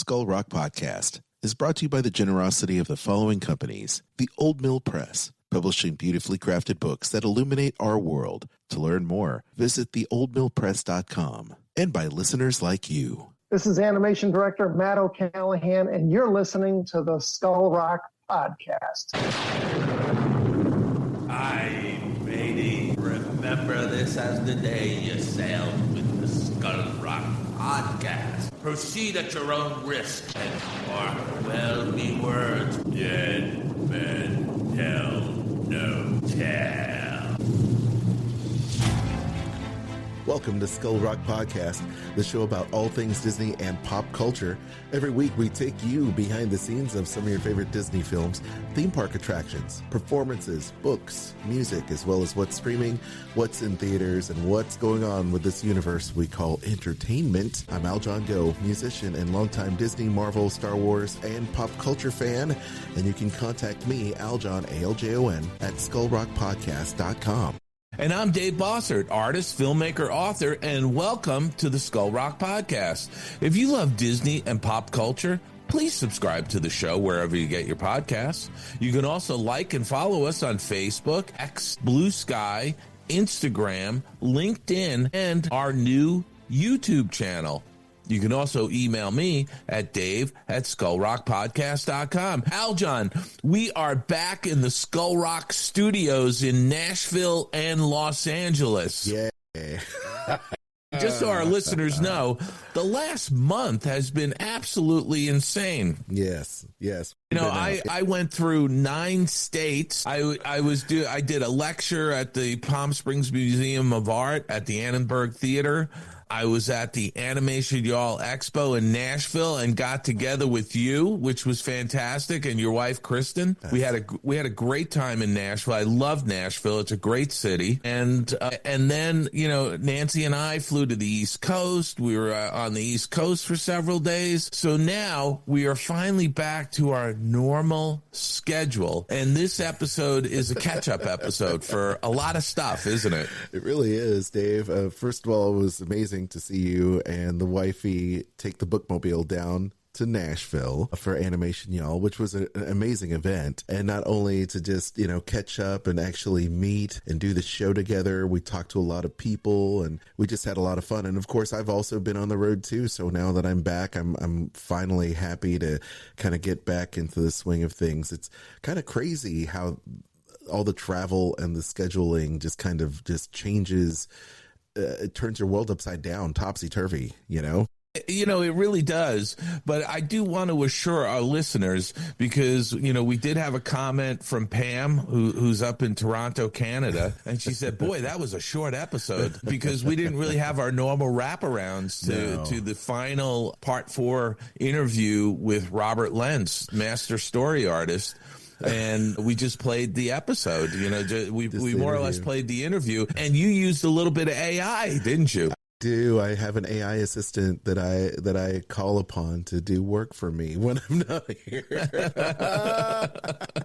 Skull Rock Podcast is brought to you by the generosity of the following companies. The Old Mill Press, publishing beautifully crafted books that illuminate our world. To learn more, visit theoldmillpress.com. And by listeners like you. This is animation director Matt O'Callahan, and you're listening to the Skull Rock Podcast. Aye, matey, remember this as the day you sailed with the Skull Rock Podcast. Proceed at your own risk and mark well me words. Dead men tell no tale. Welcome to Skull Rock Podcast, the show about all things Disney and pop culture. Every week we take you behind the scenes of some of your favorite Disney films, theme park attractions, performances, books, music, as well as what's streaming, what's in theaters, and what's going on with this universe we call entertainment. I'm Aljon Go, musician and longtime Disney, Marvel, Star Wars, and pop culture fan, and you can contact me, Aljon, ALJON, at skullrockpodcast.com. And I'm Dave Bossert, artist, filmmaker, author, and welcome to the Skull Rock Podcast. If you love Disney and pop culture, please subscribe to the show wherever you get your podcasts. You can also like and follow us on Facebook, X, Blue Sky, Instagram, LinkedIn, and our new YouTube channel. You can also email me at dave@skullrockpodcast.com. Aljon, we are back in the Skull Rock studios in Nashville and Los Angeles. Yeah. Just so our listeners know, the last month has been absolutely insane. Yes. You know, I went through 9 states. I did a lecture at the Palm Springs Museum of Art at the Annenberg Theater. I was at the Animation Y'all Expo in Nashville and got together with you, which was fantastic, and your wife Kristen. We had a great time in Nashville. I love Nashville; it's a great city. And then Nancy and I flew to the East Coast. We were on the East Coast for several days. So now we are finally back to our normal schedule, and this episode is a catch-up episode for a lot of stuff, isn't it? It really is, Dave. First of all, it was amazing to see you and the wifey take the bookmobile down to Nashville for Animation Y'all, which was an amazing event. And not only to just, catch up and actually meet and do the show together, we talked to a lot of people and we just had a lot of fun. And of course, I've also been on the road too. So now that I'm back, I'm finally happy to kind of get back into the swing of things. It's kind of crazy how all the travel and the scheduling just kind of just changes. It turns your world upside down, topsy-turvy, It really does. But I do want to assure our listeners, because, we did have a comment from Pam, who's up in Toronto, Canada, and she said, boy, that was a short episode, because we didn't really have our normal wraparounds to the final Part 4 interview with Robert Lentz, master story artist. And we just played the episode, we more or less played the interview, and you used a little bit of AI, didn't you? I have an AI assistant that I call upon to do work for me when I'm not here.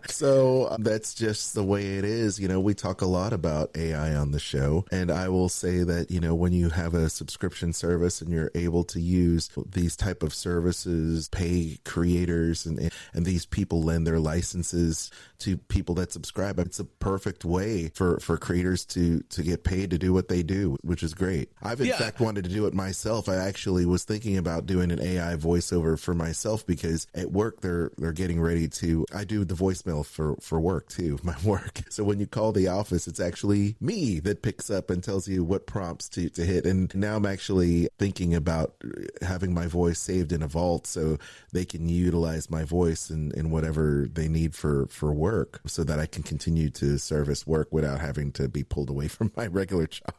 So that's just the way it is. We talk a lot about AI on the show, and I will say that, when you have a subscription service and you're able to use these type of services, pay creators, and these people lend their licenses to people that subscribe, it's a perfect way for creators to get paid to do what they do, which is great. I've in fact wanted to do it myself. I actually was thinking about doing an AI voiceover for myself, because at work they're getting ready to, I do the voicemail for work too, my work. So when you call the office, it's actually me that picks up and tells you what prompts to hit. And now I'm actually thinking about having my voice saved in a vault so they can utilize my voice in whatever they need for work, so that I can continue to service work without having to be pulled away from my regular job.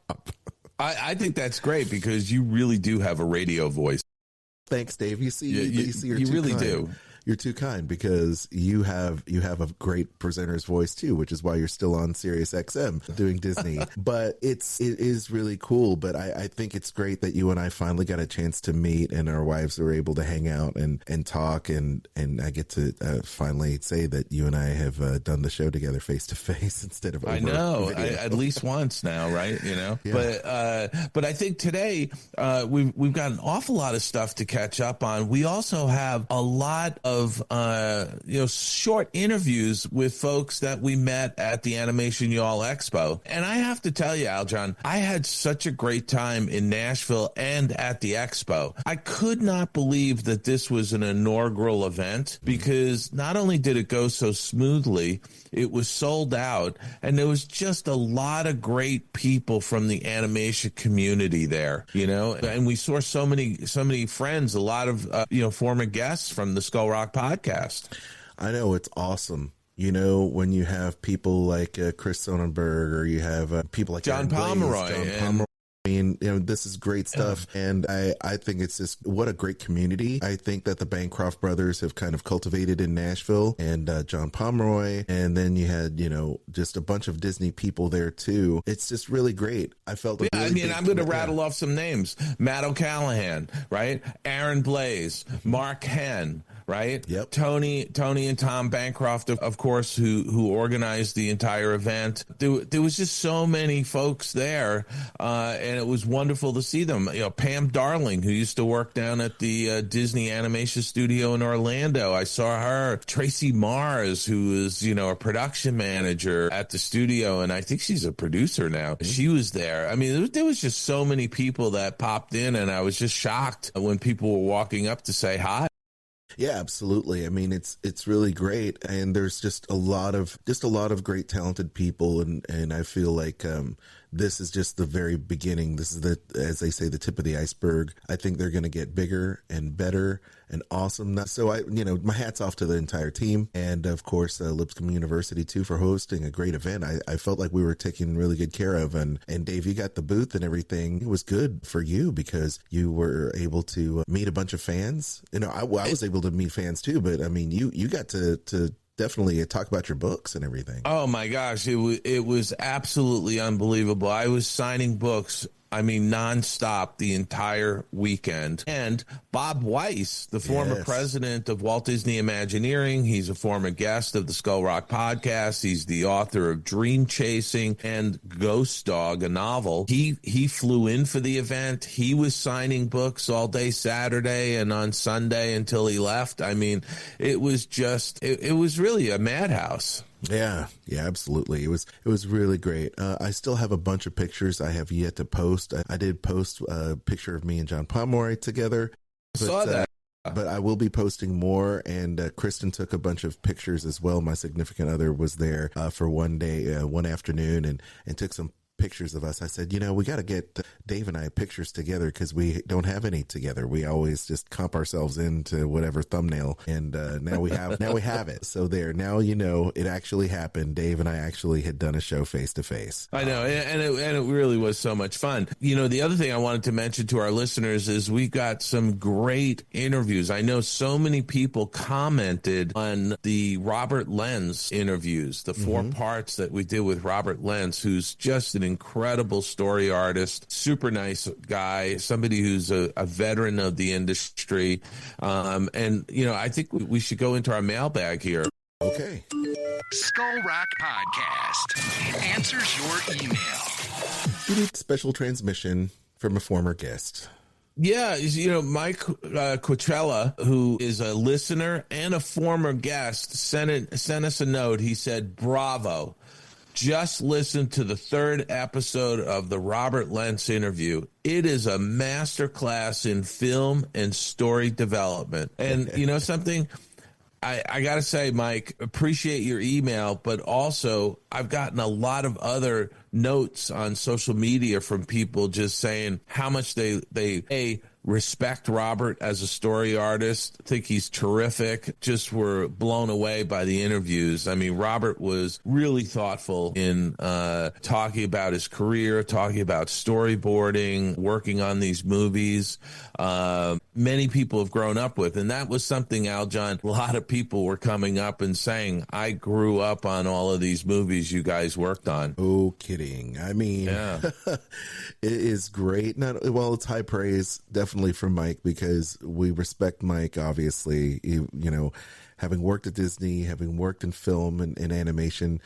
I think that's great, because you really do have a radio voice. Thanks, Dave. You really do. You're too kind, because you have a great presenter's voice too, which is why you're still on Sirius XM doing Disney. But it is really cool. But I think it's great that you and I finally got a chance to meet, and our wives were able to hang out and talk, and I get to finally say that you and I have done the show together face to face instead of over. I know, at least once now, right? You know, yeah. But I think today we've got an awful lot of stuff to catch up on. We also have a lot of short interviews with folks that we met at the Animation Y'all Expo, and I have to tell you, Aljon, I had such a great time in Nashville and at the Expo. I could not believe that this was an inaugural event, because not only did it go so smoothly, it was sold out, and there was just a lot of great people from the animation community there, you know, and we saw so many friends, a lot of former guests from the Skull Rock podcast. I know, it's awesome. You know, when you have people like Chris Sonnenberg, or you have people like John Pomeroy. I mean, you know, this is great stuff. And I think it's just, what a great community. I think that the Bancroft brothers have kind of cultivated in Nashville, and John Pomeroy. And then you had, just a bunch of Disney people there too. It's just really great. I felt I'm going to rattle off some names. Matt O'Callahan, right? Aaron Blaze, Mark Henn, right? Yep. Tony and Tom Bancroft, of course, who organized the entire event. There was just so many folks there, and it was wonderful to see them. You know, Pam Darling, who used to work down at the Disney Animation Studio in Orlando. I saw her. Tracy Mars, who is, a production manager at the studio, and I think she's a producer now. She was there. I mean, there was just so many people that popped in, and I was just shocked when people were walking up to say hi. Yeah, absolutely. I mean, it's really great, and there's just a lot of great talented people, and I feel like this is just the very beginning. This is as they say, the tip of the iceberg. I think they're going to get bigger and better and awesome. So my hat's off to the entire team, and of course Lipscomb University too for hosting a great event. I felt like we were taken really good care of, and Dave, you got the booth and everything. It was good for you because you were able to meet a bunch of fans. I was able to meet fans too, but I mean, you got to definitely talk about your books and everything. Oh my gosh, it was absolutely unbelievable. I was signing books, nonstop the entire weekend. And Bob Weiss, the former president of Walt Disney Imagineering, he's a former guest of the Skull Rock podcast. He's the author of Dream Chasing and Ghost Dog, a novel. He flew in for the event. He was signing books all day Saturday and on Sunday until he left. I mean, it was just, it was really a madhouse. Yeah, absolutely. It was really great. I still have a bunch of pictures I have yet to post. I did post a picture of me and John Pomeroy together. Saw that. But I will be posting more, and Kristen took a bunch of pictures as well. My significant other was there for one day, one afternoon, and took some pictures of us. I said, we got to get Dave and I pictures together because we don't have any together. We always just comp ourselves into whatever thumbnail, and now we have it. So now it actually happened. Dave and I actually had done a show face to face. I know, and it really was so much fun. The other thing I wanted to mention to our listeners is we got some great interviews. I know so many people commented on the Robert Lenz interviews, the 4 parts that we did with Robert Lenz, who's just an incredible story artist, super nice guy, somebody who's a veteran of the industry. I think we should go into our mailbag here. Okay. Skull Rock Podcast answers your email. We need special transmission from a former guest. Yeah, Mike Coachella, who is a listener and a former guest, sent us a note. He said, "Bravo. Just listen to the 3rd episode of the Robert Lenz interview. It is a masterclass in film and story development." And something, I got to say, Mike, appreciate your email, but also I've gotten a lot of other notes on social media from people just saying how much they respect Robert as a story artist, think he's terrific, just were blown away by the interviews. I mean, Robert was really thoughtful in talking about his career, talking about storyboarding, working on these movies. Many people have grown up with, and that was something, Aljon, a lot of people were coming up and saying, I grew up on all of these movies you guys worked on. Oh, kidding. I mean, yeah. It is great. It's high praise, definitely, from Mike, because we respect Mike, obviously, you know, having worked at Disney, having worked in film and animation.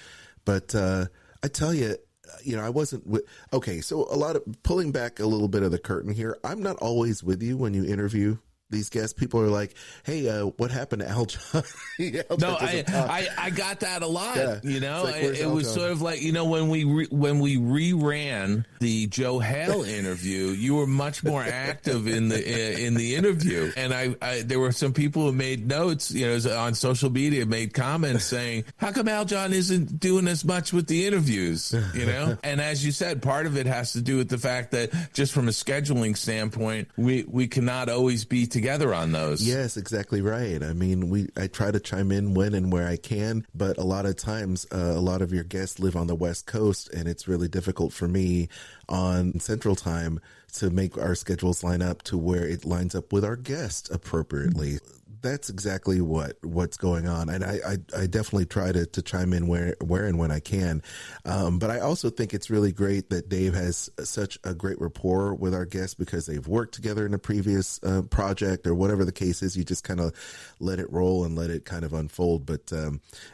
But I tell you, you know, I wasn't okay. So a lot of pulling back a little bit of the curtain here. I'm not always with you when you interview these guests. People are like, hey, what happened to Aljon? No, I got that a lot. Yeah. You know, it was sort of like, you know, when we reran the Joe Hale interview, you were much more active in the interview, and I there were some people who made notes, you know, on social media, made comments saying, how come Aljon isn't doing as much with the interviews? You know, and as you said, part of it has to do with the fact that just from a scheduling standpoint, we cannot always be together on those. Yes, exactly right. I mean, I try to chime in when and where I can, but a lot of times, a lot of your guests live on the West Coast, and it's really difficult for me on Central Time to make our schedules line up to where it lines up with our guest appropriately. That's exactly what's going on, and I definitely try to chime in where and when I can, but I also think it's really great that Dave has such a great rapport with our guests because they've worked together in a previous project or whatever the case is. You just kind of let it roll and let it kind of unfold. But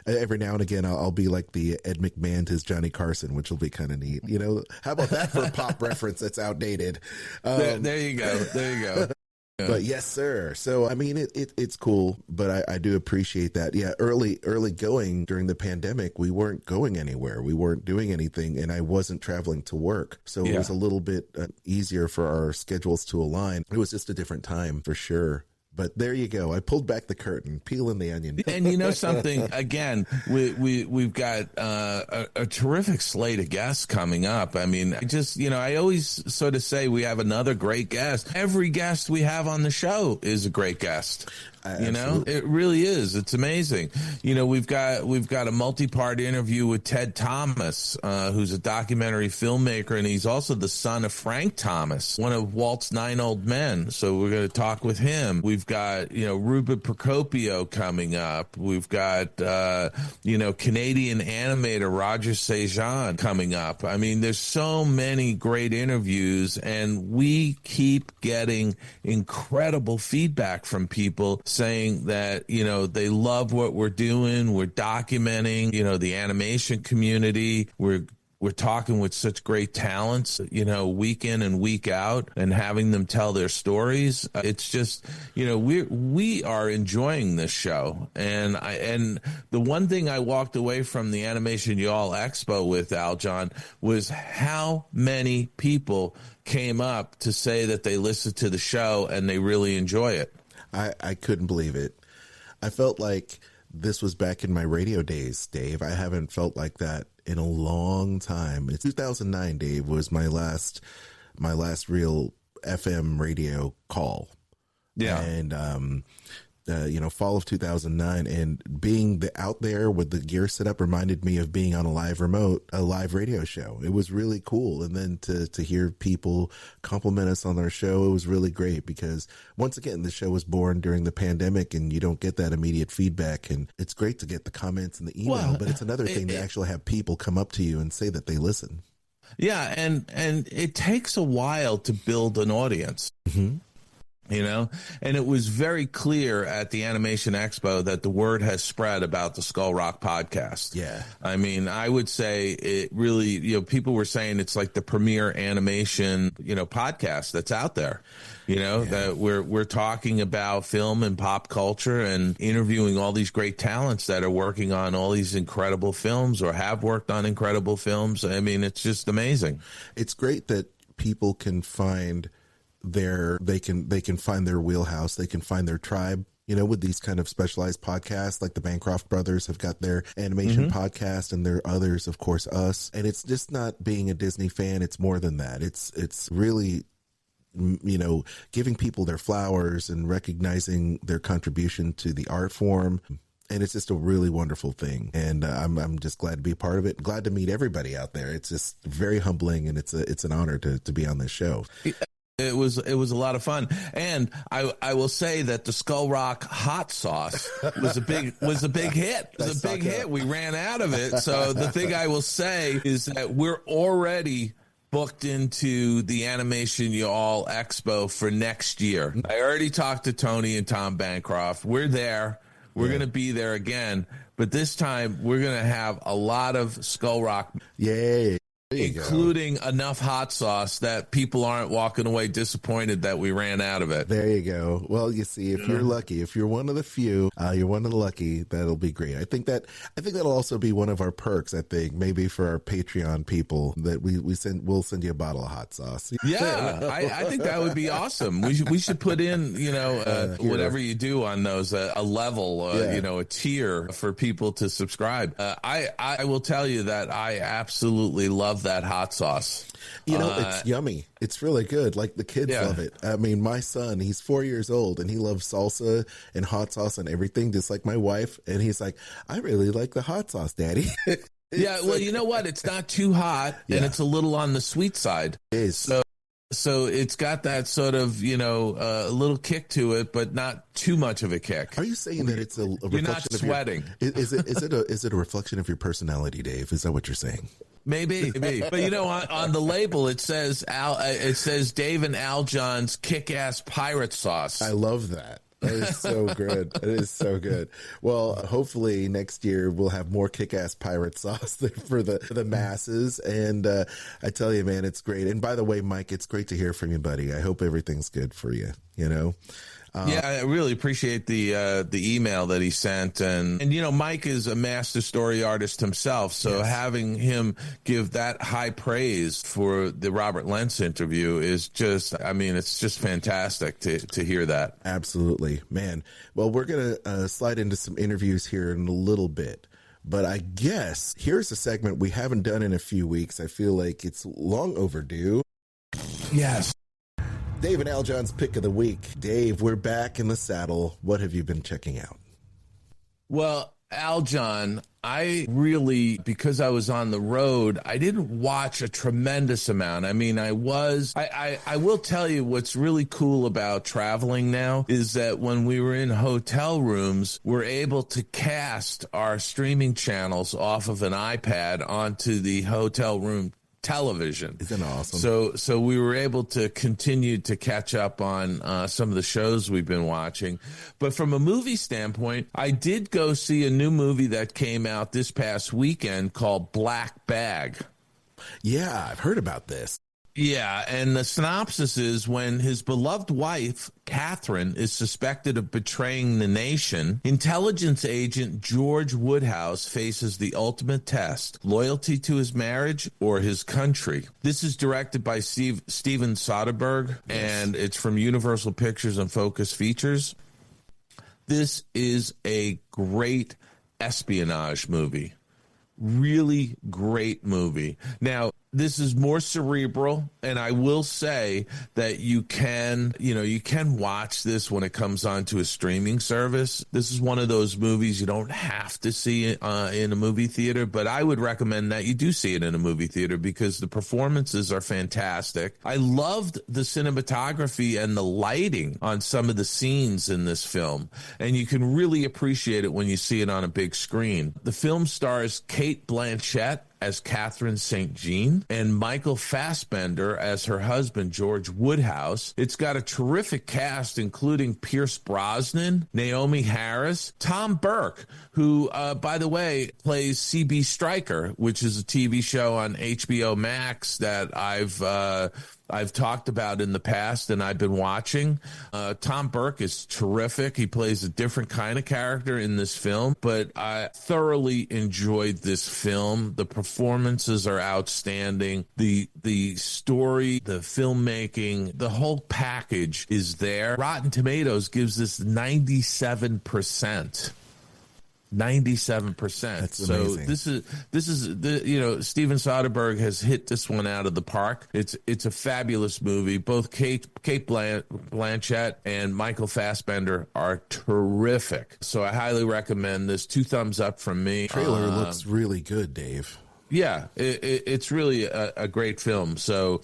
every now and again, I'll be like the Ed McMahon to his Johnny Carson, which will be kind of neat. You know, how about that for a pop reference that's outdated? There you go. There you go. Yeah. But yes, sir. So, I mean, it's cool, but I do appreciate that. Yeah. Early going during the pandemic, we weren't going anywhere. We weren't doing anything, and I wasn't traveling to work. So it was a little bit easier for our schedules to align. It was just a different time for sure. But there you go. I pulled back the curtain, peeling the onion. And you know something? Again, we've got a terrific slate of guests coming up. I mean, I always sort of say we have another great guest. Every guest we have on the show is a great guest. You know, it really is. It's amazing. You know, we've got a multi-part interview with Ted Thomas, who's a documentary filmmaker, and he's also the son of Frank Thomas, one of Walt's 9 Old Men. So we're going to talk with him. We've got, you know, Ruben Procopio coming up. We've got, Canadian animator Roger Sejan coming up. I mean, there's so many great interviews, and we keep getting incredible feedback from people saying that, you know, they love what we're doing. We're documenting, you know, the animation community. We're talking with such great talents, you know, week in and week out, and having them tell their stories. It's just, you know, we are enjoying this show. And the one thing I walked away from the Animation Y'all Expo with, Aljon, was how many people came up to say that they listened to the show and they really enjoy it. I couldn't believe it. I felt like this was back in my radio days, Dave. I haven't felt like that in a long time. It's 2009, Dave, was my last real FM radio call. Yeah. And, fall of 2009, and being out there with the gear set up reminded me of being on a live radio show. It was really cool. And then to hear people compliment us on our show, it was really great because once again, the show was born during the pandemic and you don't get that immediate feedback. And it's great to get the comments and the email, but it's another thing to actually have people come up to you and say that they listen. Yeah. And it takes a while to build an audience. Mm-hmm. You know, and it was very clear at the Animation Expo that the word has spread about the Skull Rock podcast. Yeah. I mean, I would say it really, you know, people were saying it's like the premier animation, you know, podcast that's out there, you know, that we're talking about film and pop culture and interviewing all these great talents that are working on all these incredible films or have worked on incredible films. I mean, it's just amazing. It's great that people can find they can find their wheelhouse, they can find their tribe, with these kind of specialized podcasts, like the Bancroft brothers have got their animation podcast, and there are others, of course, us. And it's just not being a Disney fan. It's more than that. It's really, giving people their flowers and recognizing their contribution to the art form. And it's just a really wonderful thing. And I'm just glad to be a part of it. Glad to meet everybody out there. It's just very humbling, and it's an honor to be on this show. It was a lot of fun, and I will say that the Skull Rock hot sauce was a big hit. It was a big hit. We ran out of it. So the thing I will say is that we're already booked into the Animation Y'all Expo for next year. I already talked to Tony and Tom Bancroft. We're there. We're going to be there again, but this time we're going to have a lot of Skull Rock. Yay. Including enough hot sauce that people aren't walking away disappointed that we ran out of it. There you go. Well, you see, if you're lucky, if you're one of the few, you're one of the lucky, that'll be great. I think that'll also be one of our perks. I think maybe for our Patreon people that we'll send you a bottle of hot sauce. Yeah, I think that would be awesome. We should put in, whatever you do on those, a level, a tier for people to subscribe. I will tell you that I absolutely love that hot sauce. It's yummy. It's really good. Like, the kids love it. I mean, my son, he's 4 years old, and he loves salsa and hot sauce and everything, just like my wife. And he's like, I really like the hot sauce, Daddy. Yeah, well, you know what? It's not too hot, and it's a little on the sweet side. It is. So it's got that sort of, a little kick to it, but not too much of a kick. Are you saying that it's a reflection You're not sweating. Is it a reflection of your personality, Dave? Is that what you're saying? Maybe. But on the label it says Dave and Al John's kick-ass pirate sauce. I love that. That is so good. It is so good. Well, hopefully next year we'll have more kick-ass pirate sauce for the masses. And I tell you, man, it's great. And by the way, Mike, it's great to hear from you, buddy. I hope everything's good for you. I really appreciate the email that he sent, and Mike is a master story artist himself, so having him give that high praise for the Robert Lentz interview is it's just fantastic to hear that. Absolutely, man. Well, we're gonna slide into some interviews here in a little bit. But I guess here's a segment we haven't done in a few weeks. I feel like it's long overdue. Yes. Dave and Al John's pick of the week. Dave, we're back in the saddle. What have you been checking out? Well, Al John, because I was on the road, I didn't watch a tremendous amount. I mean, I will tell you what's really cool about traveling now is that when we were in hotel rooms, we're able to cast our streaming channels off of an iPad onto the hotel room television. Isn't that awesome? So we were able to continue to catch up on some of the shows we've been watching. But from a movie standpoint, I did go see a new movie that came out this past weekend called Black Bag. Yeah, I've heard about this. Yeah, and the synopsis is when his beloved wife, Catherine, is suspected of betraying the nation, intelligence agent George Woodhouse faces the ultimate test, loyalty to his marriage or his country. This is directed by Steven Soderbergh, and it's from Universal Pictures and Focus Features. This is a great espionage movie. Really great movie. Now, this is more cerebral, and I will say that you can watch this when it comes onto a streaming service. This is one of those movies you don't have to see in a movie theater, but I would recommend that you do see it in a movie theater because the performances are fantastic. I loved the cinematography and the lighting on some of the scenes in this film, and you can really appreciate it when you see it on a big screen. The film stars Cate Blanchett as Catherine St. Jean and Michael Fassbender as her husband, George Woodhouse. It's got a terrific cast, including Pierce Brosnan, Naomi Harris, Tom Burke, who, by the way, plays C.B. Stryker, which is a TV show on HBO Max that I've I've talked about in the past and I've been watching. Tom Burke is terrific. He plays a different kind of character in this film, but I thoroughly enjoyed this film. The performances are outstanding. The story, the filmmaking, the whole package is there. Rotten Tomatoes gives this 97%. 97%. That's so amazing. this is the Steven Soderbergh has hit this one out of the park. It's a fabulous movie. Both Kate Blanchett and Michael Fassbender are terrific. So I highly recommend this. 2 thumbs up from me. Trailer looks really good, Dave. Yeah, it's really a great film. So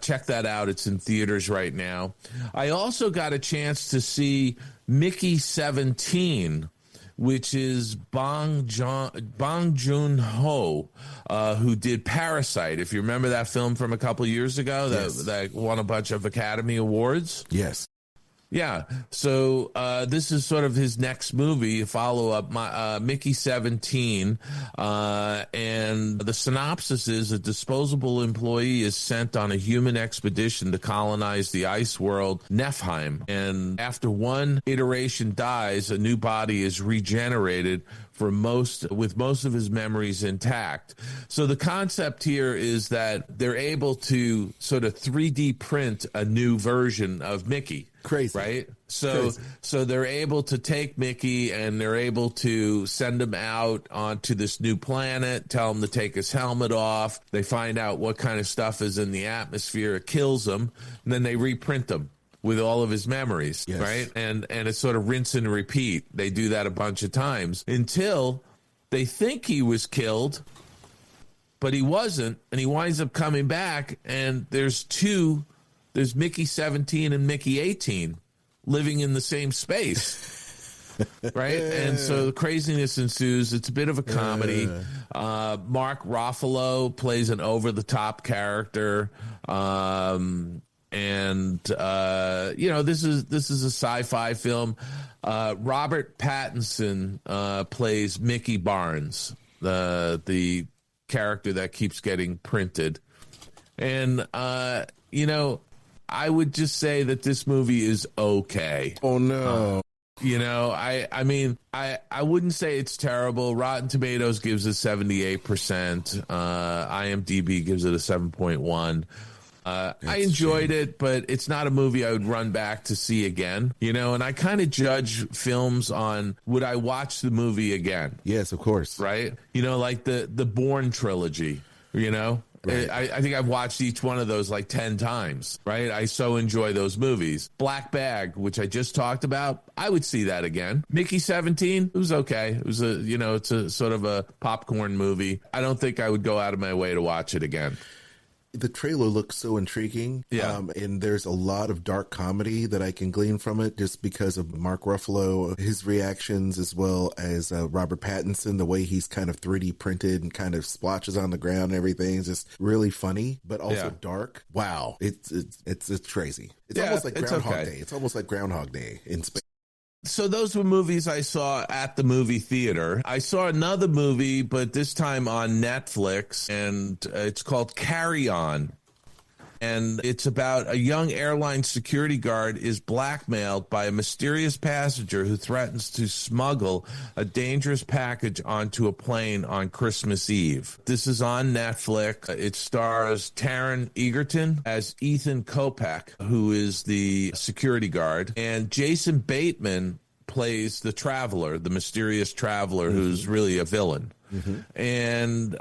check that out. It's in theaters right now. I also got a chance to see Mickey 17, which is Bong Joon-ho, who did Parasite. If you remember that film from a couple years ago, Yes. that won a bunch of Academy Awards. Yes. Yeah, so this is sort of his next movie, follow-up, Mickey 17, and the synopsis is a disposable employee is sent on a human expedition to colonize the ice world Nefheim, and after one iteration dies, a new body is regenerated with most of his memories intact. So the concept here is that they're able to sort of 3D print a new version of Mickey. Crazy. Right? So they're able to take Mickey and they're able to send him out onto this new planet, tell him to take his helmet off. They find out what kind of stuff is in the atmosphere. It kills him. And then they reprint him with all of his memories, yes. right? And it's sort of rinse and repeat. They do that a bunch of times until they think he was killed, but he wasn't, and he winds up coming back, and there's Mickey 17 and Mickey 18 living in the same space, right? And so the craziness ensues. It's a bit of a comedy. Mark Ruffalo plays an over-the-top character. This is a sci-fi film. Robert Pattinson plays Mickey Barnes, the character that keeps getting printed. And, I would just say that this movie is okay. Oh, no. I mean, I wouldn't say it's terrible. Rotten Tomatoes gives it 78%. IMDb gives it a 7.1. I enjoyed it, but it's not a movie I would run back to see again, and I kind of judge films on, would I watch the movie again? Yes, of course. Right? Like the Bourne trilogy, Right. I think I've watched each one of those like 10 times, right? I so enjoy those movies. Black Bag, which I just talked about, I would see that again. Mickey 17, it was okay. It was it's a sort of a popcorn movie. I don't think I would go out of my way to watch it again. The trailer looks so intriguing. Yeah. And there's a lot of dark comedy that I can glean from it just because of Mark Ruffalo, his reactions, as well as Robert Pattinson, the way he's kind of 3D printed and kind of splotches on the ground and everything is just really funny, but also dark. Wow. It's crazy. It's almost like Groundhog Day. It's almost like Groundhog Day in space. So those were movies I saw at the movie theater. I saw another movie, but this time on Netflix, and it's called Carry On. And it's about a young airline security guard is blackmailed by a mysterious passenger who threatens to smuggle a dangerous package onto a plane on Christmas Eve. This is on Netflix. It stars Taron Egerton as Ethan Kopech, who is the security guard, and Jason Bateman plays the traveler, the mysterious traveler who's really a villain. Mm-hmm. And,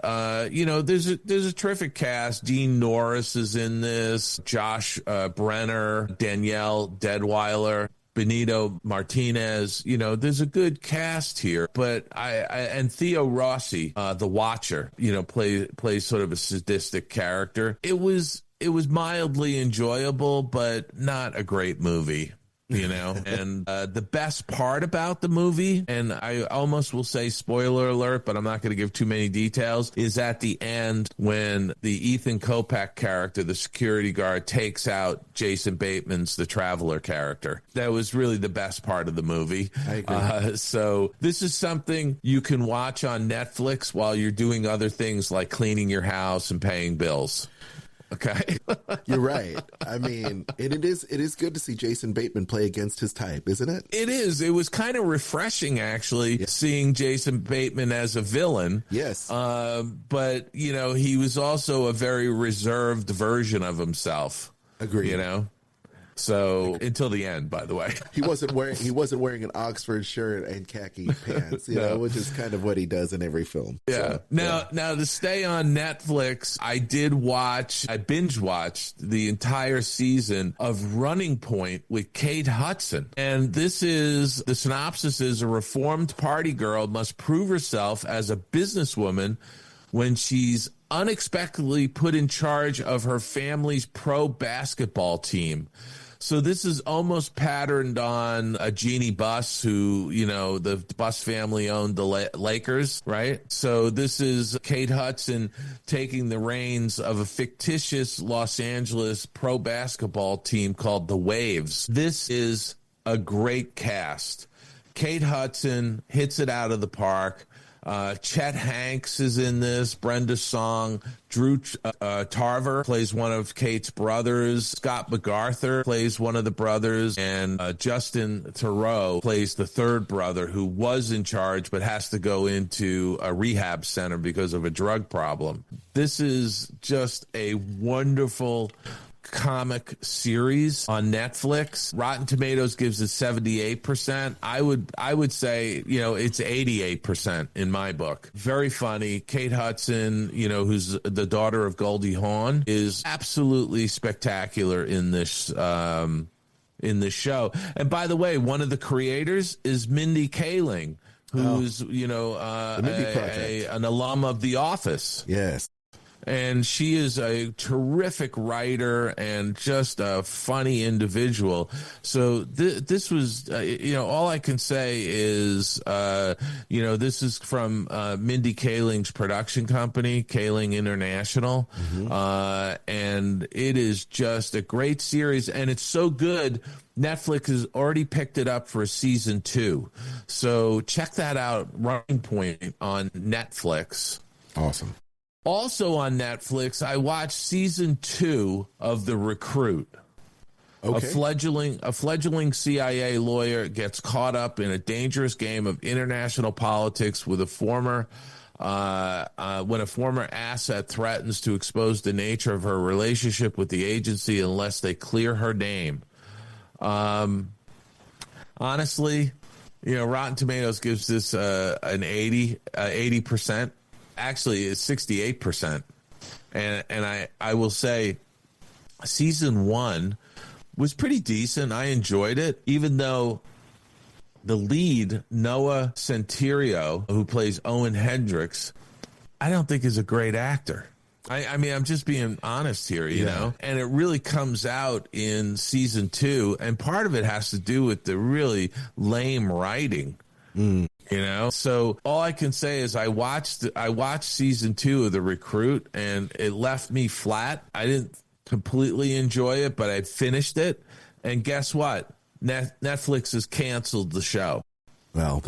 there's a terrific cast. Dean Norris is in this, Josh Brenner, Danielle Deadweiler, Benito Martinez. There's a good cast here, but and Theo Rossi, the Watcher, plays sort of a sadistic character. It was mildly enjoyable, but not a great movie. And the best part about the movie, and I almost will say spoiler alert, but I'm not going to give too many details, is at the end when the Ethan Kopech character, the security guard, takes out Jason Bateman's the traveler character. That was really the best part of the movie. I agree. So this is something you can watch on Netflix while you're doing other things like cleaning your house and paying bills. Okay. You're right. I mean, it is good to see Jason Bateman play against his type, isn't it? It is. It was kind of refreshing, actually, seeing Jason Bateman as a villain. Yes. But, he was also a very reserved version of himself. Agreed. So until the end, by the way, he wasn't wearing an Oxford shirt and khaki pants, which is kind of what he does in every film. Yeah. So, now to stay on Netflix, I binge watched the entire season of Running Point with Kate Hudson. And the synopsis is a reformed party girl must prove herself as a businesswoman when she's unexpectedly put in charge of her family's pro basketball team. So this is almost patterned on a Jeannie Buss, who, the Buss family owned the Lakers, right? So this is Kate Hudson taking the reins of a fictitious Los Angeles pro basketball team called the Waves. This is a great cast. Kate Hudson hits it out of the park. Chet Hanks is in this. Brenda Song. Drew Tarver plays one of Kate's brothers. Scott MacArthur plays one of the brothers. And Justin Theroux plays the third brother, who was in charge but has to go into a rehab center because of a drug problem. This is just a wonderful comic series on Netflix. Rotten Tomatoes gives it 78%. I would say, it's 88% in my book. Very funny. Kate Hudson, who's the daughter of Goldie Hawn, is absolutely spectacular in this show. And by the way, one of the creators is Mindy Kaling, who's an alum of The Office. Yes. And she is a terrific writer and just a funny individual. So this was, all I can say is, this is from Mindy Kaling's production company, Kaling International. Mm-hmm. And it is just a great series. And it's so good, Netflix has already picked it up for season 2. So check that out, Running Point on Netflix. Awesome. Also on Netflix, I watched season 2 of The Recruit. Okay. A fledgling CIA lawyer gets caught up in a dangerous game of international politics with when a former asset threatens to expose the nature of her relationship with the agency unless they clear her name. Honestly, Rotten Tomatoes gives this an 80%. Actually, it's 68%. And I will say season 1 was pretty decent. I enjoyed it, even though the lead, Noah Centineo, who plays Owen Hendricks, I don't think is a great actor. I mean, I'm just being honest here, you know? And it really comes out in season 2, and part of it has to do with the really lame writing. So all I can say is I watched season 2 of The Recruit, and it left me flat. I didn't completely enjoy it, but I finished it. And guess what? Netflix has canceled the show. Well,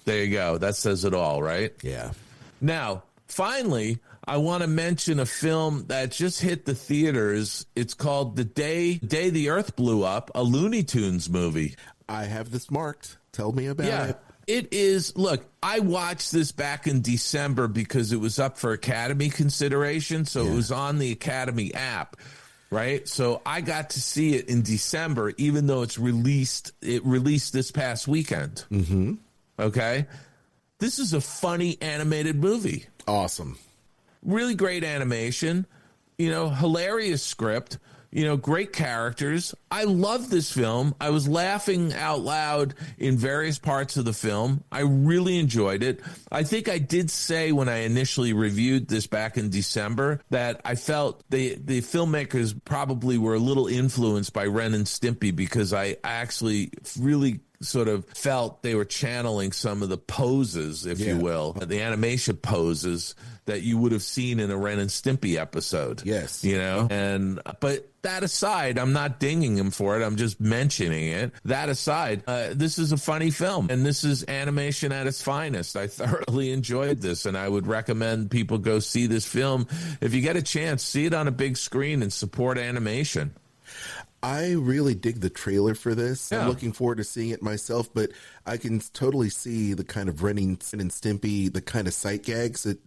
there you go. That says it all, right? Yeah. Now, finally, I want to mention a film that just hit the theaters. It's called The Day the Earth Blew Up, a Looney Tunes movie. I have this marked. Tell me about it. It is. Look, I watched this back in December because it was up for Academy consideration. So it was on the Academy app, right? So I got to see it in December, even though it released this past weekend. Mm-hmm. Okay. This is a funny animated movie. Awesome. Really great animation, hilarious script. Great characters. I love this film. I was laughing out loud in various parts of the film. I really enjoyed it. I think I did say when I initially reviewed this back in December that I felt the filmmakers probably were a little influenced by Ren and Stimpy, because I actually really sort of felt they were channeling some of the poses, if you will, the animation poses that you would have seen in a Ren and Stimpy episode. Yes. But that aside, I'm not dinging him for it. I'm just mentioning it. That aside, this is a funny film, and this is animation at its finest. I thoroughly enjoyed this, and I would recommend people go see this film. If you get a chance, see it on a big screen and support animation. I really dig the trailer for this. Yeah. I'm looking forward to seeing it myself, but I can totally see the kind of Ren and Stimpy, the kind of sight gags that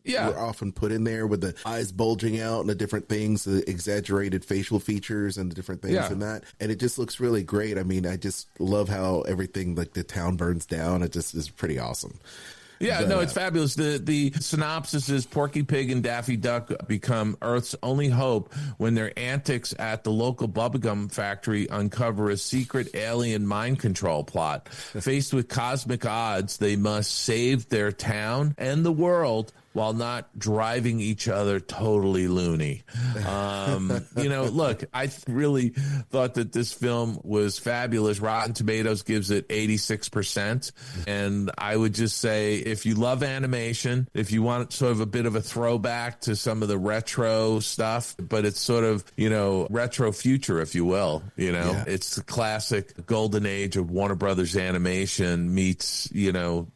were often put in there with the eyes bulging out and the different things, the exaggerated facial features and the different things in that. And it just looks really great. I mean, I just love how everything, like the town burns down. It just is pretty awesome. Yeah, no, it's fabulous. The synopsis is Porky Pig and Daffy Duck become Earth's only hope when their antics at the local bubblegum factory uncover a secret alien mind control plot. Faced with cosmic odds, they must save their town and the world while not driving each other totally loony. Look, I really thought that this film was fabulous. Rotten Tomatoes gives it 86%. And I would just say, if you love animation, if you want sort of a bit of a throwback to some of the retro stuff, but it's sort of, retro future, if you will, it's the classic golden age of Warner Brothers animation meets,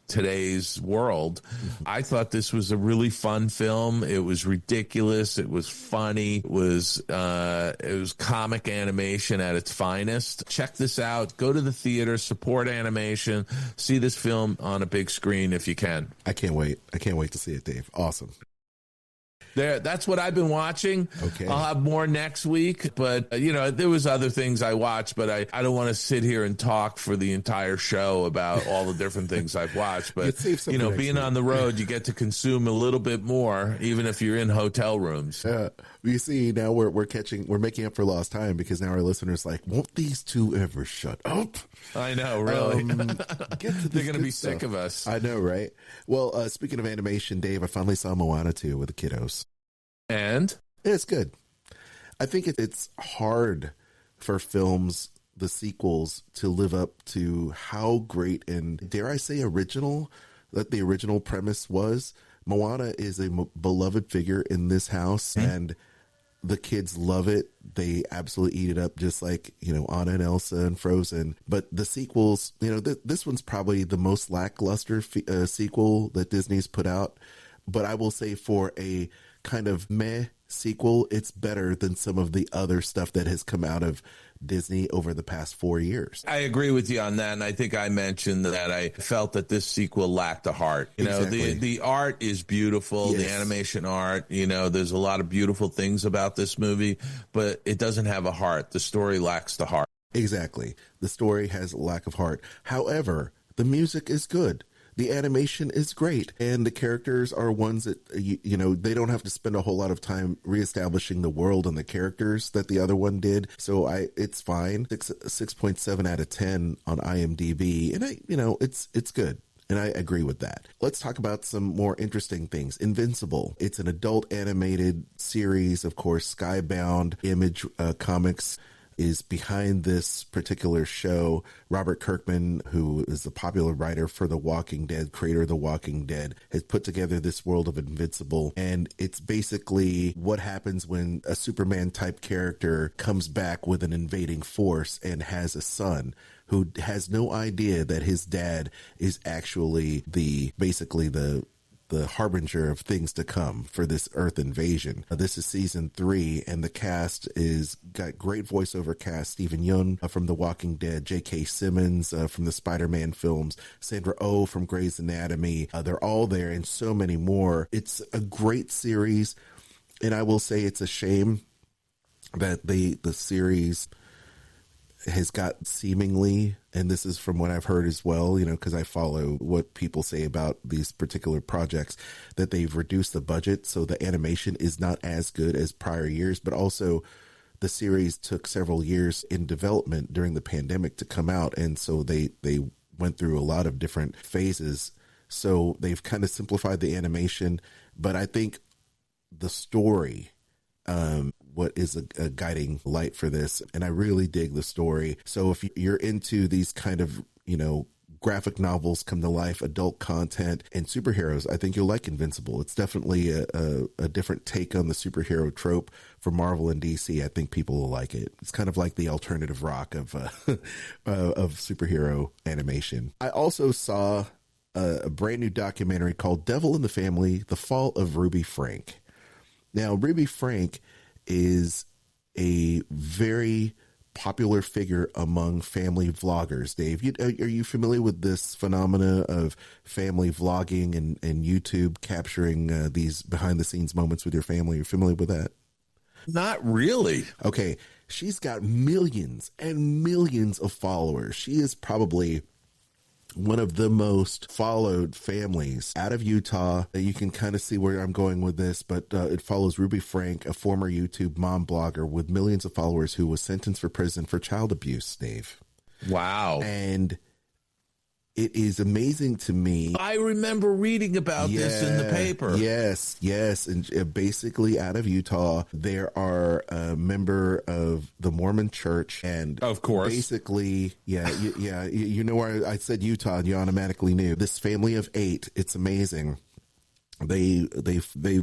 today's world. I thought this was a really fun film. It was ridiculous. It was funny. It was comic animation at its finest. Check this out. Go to the theater, support animation, see this film on a big screen if you can. I can't wait. I can't wait to see it, Dave. Awesome. That's what I've been watching. Okay. I'll have more next week, but there was other things I watched, but I don't want to sit here and talk for the entire show about all the different things I've watched. But being on the road, you get to consume a little bit more, even if you're in hotel rooms. You see, now we're making up for lost time, because now our listeners like, won't these two ever shut up? I know, really. They're going to be sick of us. I know, right? Well, speaking of animation, Dave, I finally saw Moana 2 with the kiddos. And? It's good. I think it's hard for films, the sequels, to live up to how great and, dare I say, original that the original premise was. Moana is a beloved figure in this house, and the kids love it. They absolutely eat it up, just like, Anna and Elsa and Frozen. But the sequels, this one's probably the most lackluster sequel that Disney's put out. But I will say, for a kind of meh sequel, it's better than some of the other stuff that has come out of Disney over the past 4 years. I agree with you on that, and I think I mentioned that I felt that this sequel lacked a heart. Exactly. The art is beautiful, yes. The animation art, there's a lot of beautiful things about this movie, but it doesn't have a heart. The story lacks the heart. Exactly. The story has a lack of heart. However, the music is good. The animation is great, and the characters are ones that, they don't have to spend a whole lot of time reestablishing the world and the characters that the other one did. So it's fine. 6.7 out of 10 on IMDb, and it's good. And I agree with that. Let's talk about some more interesting things. Invincible. It's an adult animated series, of course. Skybound Image Comics is behind this particular show. Robert Kirkman, who is the popular writer for The Walking Dead, creator of The Walking Dead, has put together this world of Invincible. And it's basically what happens when a Superman type character comes back with an invading force and has a son who has no idea that his dad is actually the harbinger of things to come for this Earth invasion. This is season 3, and the cast is got great voiceover cast. Stephen Yeun from The Walking Dead, J.K. Simmons from the Spider-Man films, Sandra Oh from Grey's Anatomy. They're all there, and so many more. It's a great series, and I will say it's a shame that the series has got seemingly, and this is from what I've heard as well, because I follow what people say about these particular projects, that they've reduced the budget, so the animation is not as good as prior years, but also the series took several years in development during the pandemic to come out, and so they went through a lot of different phases. So they've kind of simplified the animation, but I think the story, what is a guiding light for this, and I really dig the story. So if you're into these kind of graphic novels come to life, adult content, and superheroes, I think you'll like Invincible. It's definitely a different take on the superhero trope for Marvel and DC. I think people will like it. It's kind of like the alternative rock of superhero animation. I also saw a brand new documentary called Devil in the Family: The Fall of Ruby Frank. Now, Ruby Frank is a very popular figure among family vloggers. Dave, are you familiar with this phenomena of family vlogging and YouTube capturing these behind the scenes moments with your family? You're familiar with that? Not really. Okay. She's got millions and millions of followers. She is probably one of the most followed families out of Utah. You can kind of see where I'm going with this, but it follows Ruby Frank, a former YouTube mom blogger with millions of followers who was sentenced for prison for child abuse, Dave. Wow. And it is amazing to me. I remember reading about this in the paper. Yes. And basically out of Utah, there are a member of the Mormon church. And of course, basically, you know where I said Utah, and you automatically knew. This family of 8, it's amazing. They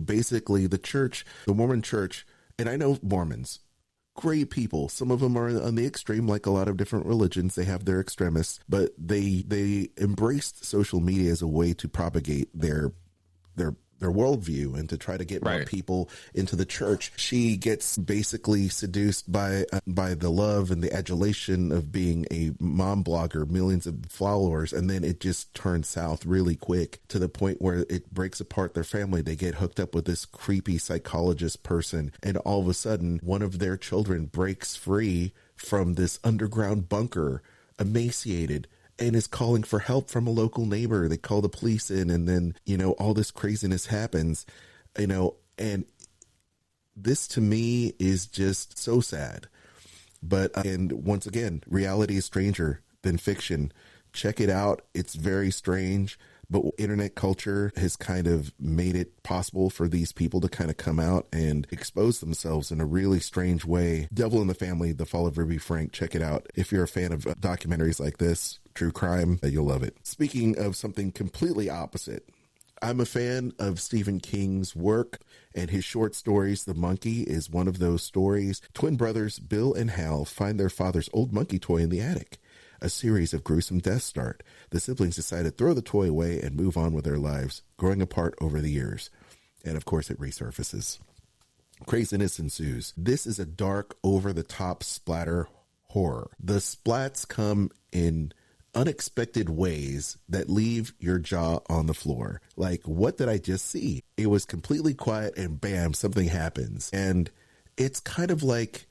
basically, the Mormon church, and I know Mormons, great people. Some of them are on the extreme, like a lot of different religions. They have their extremists, but they embraced social media as a way to propagate their worldview and to try to get more people into the church. She gets basically seduced by the love and the adulation of being a mom blogger, millions of followers, and then it just turns south really quick to the point where it breaks apart their family. They get hooked up with this creepy psychologist person, and all of a sudden one of their children breaks free from this underground bunker, emaciated, and is calling for help from a local neighbor. They call the police in, and then, all this craziness happens, and this to me is just so sad. But, and once again, reality is stranger than fiction. Check it out. It's very strange, but internet culture has kind of made it possible for these people to kind of come out and expose themselves in a really strange way. Devil in the Family: The Fall of Ruby Frank. Check it out. If you're a fan of documentaries like this, true crime, you'll love it. Speaking of something completely opposite, I'm a fan of Stephen King's work, and his short stories, The Monkey, is one of those stories. Twin brothers Bill and Hal find their father's old monkey toy in the attic. A series of gruesome deaths start. The siblings decide to throw the toy away and move on with their lives, growing apart over the years. And of course, it resurfaces. Craziness ensues. This is a dark, over-the-top splatter horror. The splats come in unexpected ways that leave your jaw on the floor. Like, what did I just see? It was completely quiet and bam, something happens. And it's kind of like,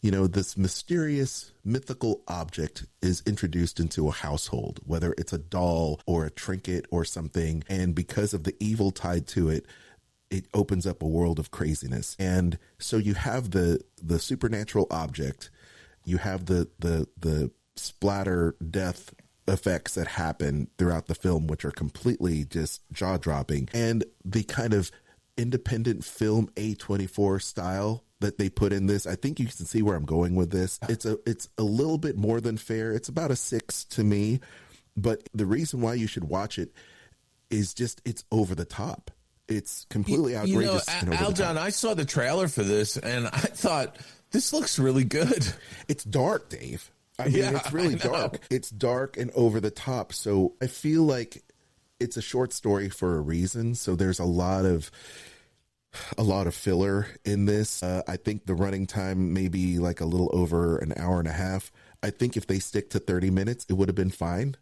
this mysterious mythical object is introduced into a household, whether it's a doll or a trinket or something. And because of the evil tied to it, it opens up a world of craziness. And so you have the supernatural object, you have the splatter death effects that happen throughout the film, which are completely just jaw-dropping, and the kind of independent film A24 style that they put in this. I think you can see where I'm going with this. It's a little bit more than fair. It's about a 6 to me, but the reason why you should watch it is just it's over the top. It's completely outrageous. Aljon, I saw the trailer for this and I thought, this looks really good. It's dark, Dave. I mean, it's really dark. It's dark and over the top. So I feel like it's a short story for a reason. So there's a lot of filler in this. I think the running time may be like a little over an hour and a half. I think if they stick to 30 minutes, it would have been fine.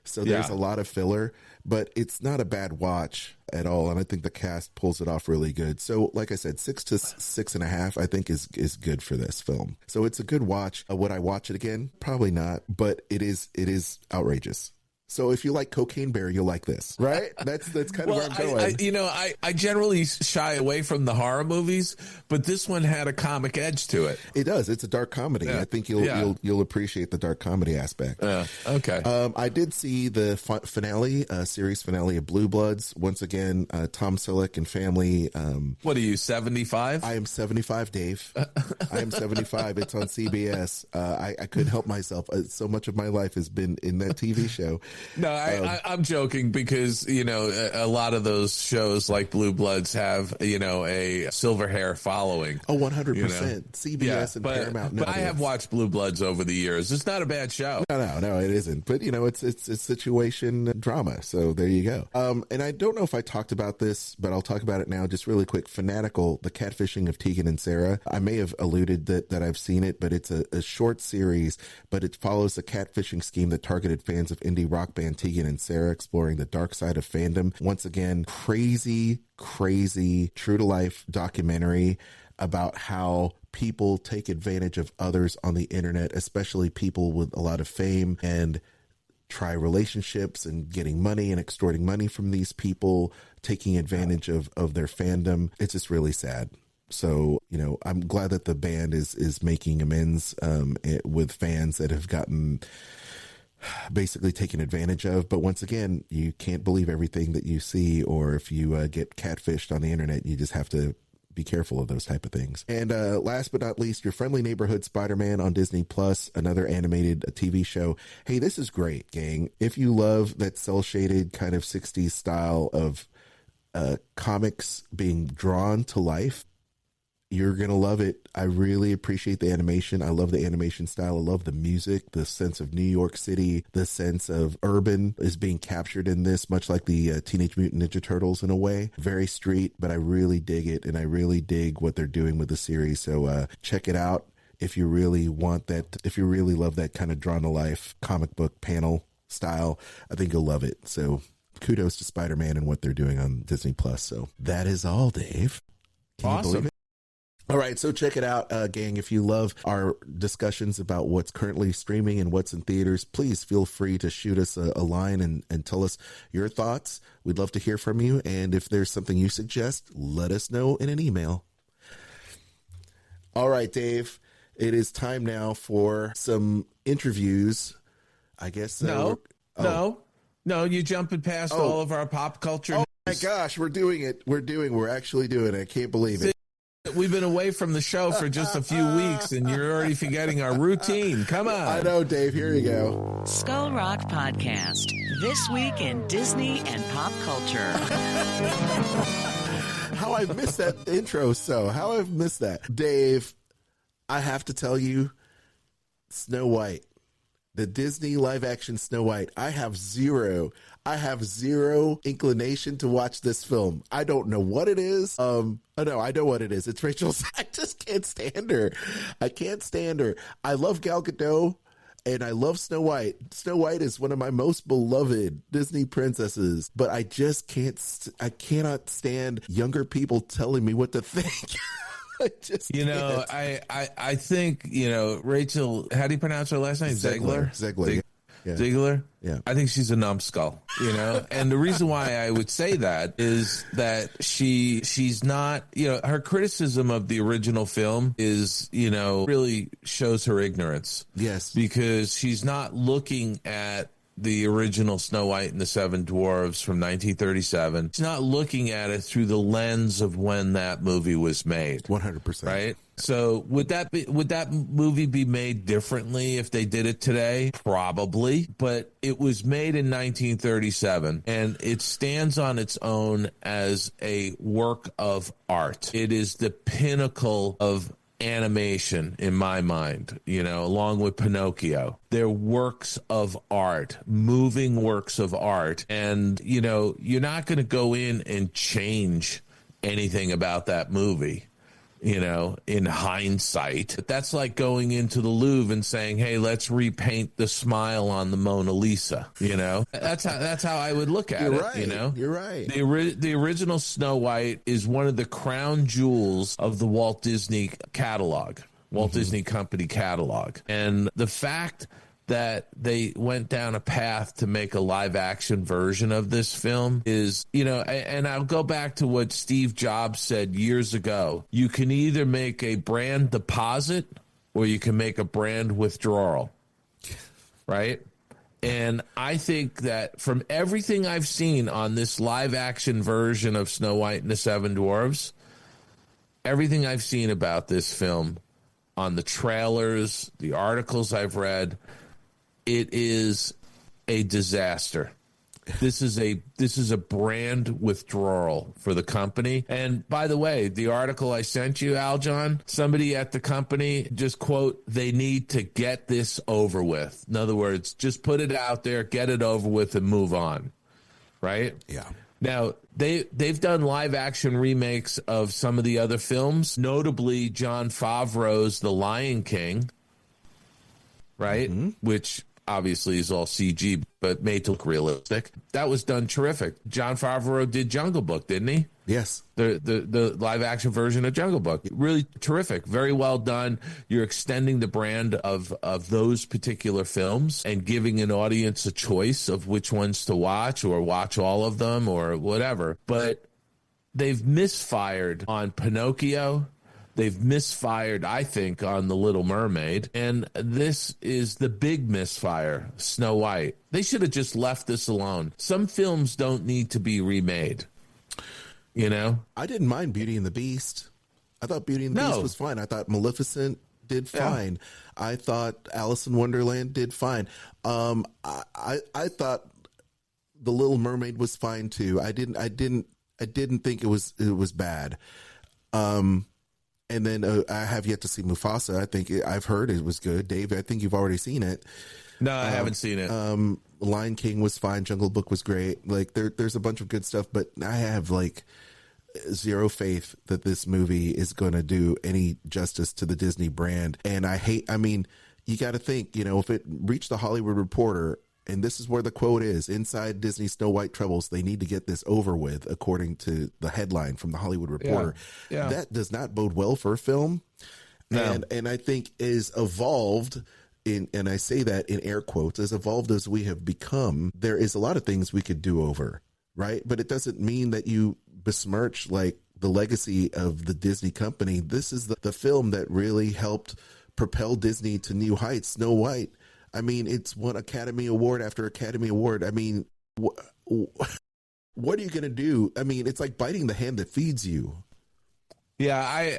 So there's a lot of filler, but it's not a bad watch at all. And I think the cast pulls it off really good. So like I said, 6 to 6.5, I think is good for this film. So it's a good watch. Would I watch it again? Probably not, but it is outrageous. So if you like Cocaine Bear, you'll like this, right? That's kind of where I'm going. I generally shy away from the horror movies, but this one had a comic edge to it. It does. It's a dark comedy. Yeah. I think you'll appreciate the dark comedy aspect. Okay. I did see the series finale of Blue Bloods. Once again, Tom Selleck and family. What are you, 75? I am 75, Dave. I am 75. It's on CBS. I couldn't help myself. So much of my life has been in that TV show. No, I'm joking because, a lot of those shows like Blue Bloods have, a silver hair following. Oh, 100%. CBS and Paramount. But I have watched Blue Bloods over the years. It's not a bad show. No, it isn't. But, it's situation drama. So there you go. And I don't know if I talked about this, but I'll talk about it now just really quick. Fanatical, the catfishing of Tegan and Sarah. I may have alluded that I've seen it, but it's a short series, but it follows a catfishing scheme that targeted fans of indie rock band Tegan and Sarah, exploring the dark side of fandom. Once again, crazy, true to life documentary about how people take advantage of others on the internet, especially people with a lot of fame, and try relationships and getting money and extorting money from these people, taking advantage of their fandom. It's just really sad. So, I'm glad that the band is making amends with fans that have gotten basically taken advantage of. But once again, you can't believe everything that you see, or if you get catfished on the internet, you just have to be careful of those type of things. And last but not least, Your Friendly Neighborhood Spider-Man on Disney Plus, another animated TV show. Hey, this is great, gang. If you love that cel-shaded kind of 60s style of comics being drawn to life, you're going to love it. I really appreciate the animation. I love the animation style. I love the music, the sense of New York City, the sense of urban is being captured in this, much like the Teenage Mutant Ninja Turtles in a way. Very street, but I really dig it, and I really dig what they're doing with the series. So check it out if you really want that, if you really love that kind of drawn-to-life comic book panel style. I think you'll love it. So kudos to Spider-Man and what they're doing on Disney Plus. So that is all, Dave. Can you believe it? All right, so check it out, gang. If you love our discussions about what's currently streaming and what's in theaters, please feel free to shoot us a line and tell us your thoughts. We'd love to hear from you. And if there's something you suggest, let us know in an email. All right, Dave, it is time now for some interviews. I guess. No, you're jumping past all of our pop culture. Oh my gosh, we're doing it. We're actually doing it. I can't believe it. We've been away from the show for just a few weeks, and you're already forgetting our routine. Come on. I know, Dave. Here you go. Skull Rock Podcast. This week in Disney and pop culture. How I've missed that intro. How I've missed that. Dave, I have to tell you, Snow White, the Disney live-action Snow White, I have zero inclination to watch this film. I don't know what it is. No, I know what it is. It's Rachel's. I just can't stand her. I can't stand her. I love Gal Gadot, and I love Snow White. Snow White is one of my most beloved Disney princesses, but I just I cannot stand younger people telling me what to think. I just can't. I think, Rachel, how do you pronounce her last name? Zegler. Yeah. Ziegler? Yeah. I think she's a numbskull, and the reason why I would say that is that she's not, her criticism of the original film is, really shows her ignorance. Yes. Because she's not looking at the original Snow White and the Seven Dwarfs from 1937. She's not looking at it through the lens of when that movie was made. 100%. Right? So would that movie be made differently if they did it today? Probably, but it was made in 1937 and it stands on its own as a work of art. It is the pinnacle of animation in my mind, along with Pinocchio. They're works of art, moving works of art. And, you're not going to go in and change anything about that movie. In hindsight. That's like going into the Louvre and saying, hey, let's repaint the smile on the Mona Lisa. That's how I would look at it. Right. You're right. The original Snow White is one of the crown jewels of the Walt Disney catalog, Disney Company catalog. And the fact that they went down a path to make a live action version of this film is, and I'll go back to what Steve Jobs said years ago. You can either make a brand deposit or you can make a brand withdrawal, right? And I think that from everything I've seen on this live action version of Snow White and the Seven Dwarfs, everything I've seen about this film on the trailers, the articles I've read, it is a disaster. This is a brand withdrawal for the company. And by the way, the article I sent you, Aljon, somebody at the company just quote, they need to get this over with. In other words, just put it out there, get it over with and move on. Right? Yeah. Now, they've done live action remakes of some of the other films, notably Jon Favreau's The Lion King, right? Mm-hmm. Which obviously is all CG, but made to look realistic. That was done terrific. Jon Favreau did Jungle Book, didn't he? Yes. The live action version of Jungle Book. Really terrific. Very well done. You're extending the brand of those particular films and giving an audience a choice of which ones to watch or watch all of them or whatever. But they've misfired on Pinocchio. They've misfired, I think, on The Little Mermaid. And this is the big misfire, Snow White. They should have just left this alone. Some films don't need to be remade. I didn't mind Beauty and the Beast. I thought Beauty and the Beast was fine. I thought Maleficent did fine. Yeah. I thought Alice in Wonderland did fine. I thought The Little Mermaid was fine too. I didn't think it was bad. And then I have yet to see Mufasa. I've heard it was good. Dave, I think you've already seen it. No, I haven't seen it. Lion King was fine. Jungle Book was great. Like there's a bunch of good stuff, but I have zero faith that this movie is going to do any justice to the Disney brand. And you got to think, if it reached the Hollywood Reporter, and this is where the quote is, inside Disney Snow White troubles, they need to get this over with, according to the headline from the Hollywood Reporter. Yeah. That does not bode well for a film. No. And I think is evolved and I say that in air quotes, as evolved as we have become, there is a lot of things we could do over, right? But it doesn't mean that you besmirch the legacy of the Disney company. This is the film that really helped propel Disney to new heights. Snow White. It's won Academy Award after Academy Award. What are you going to do? It's like biting the hand that feeds you. Yeah,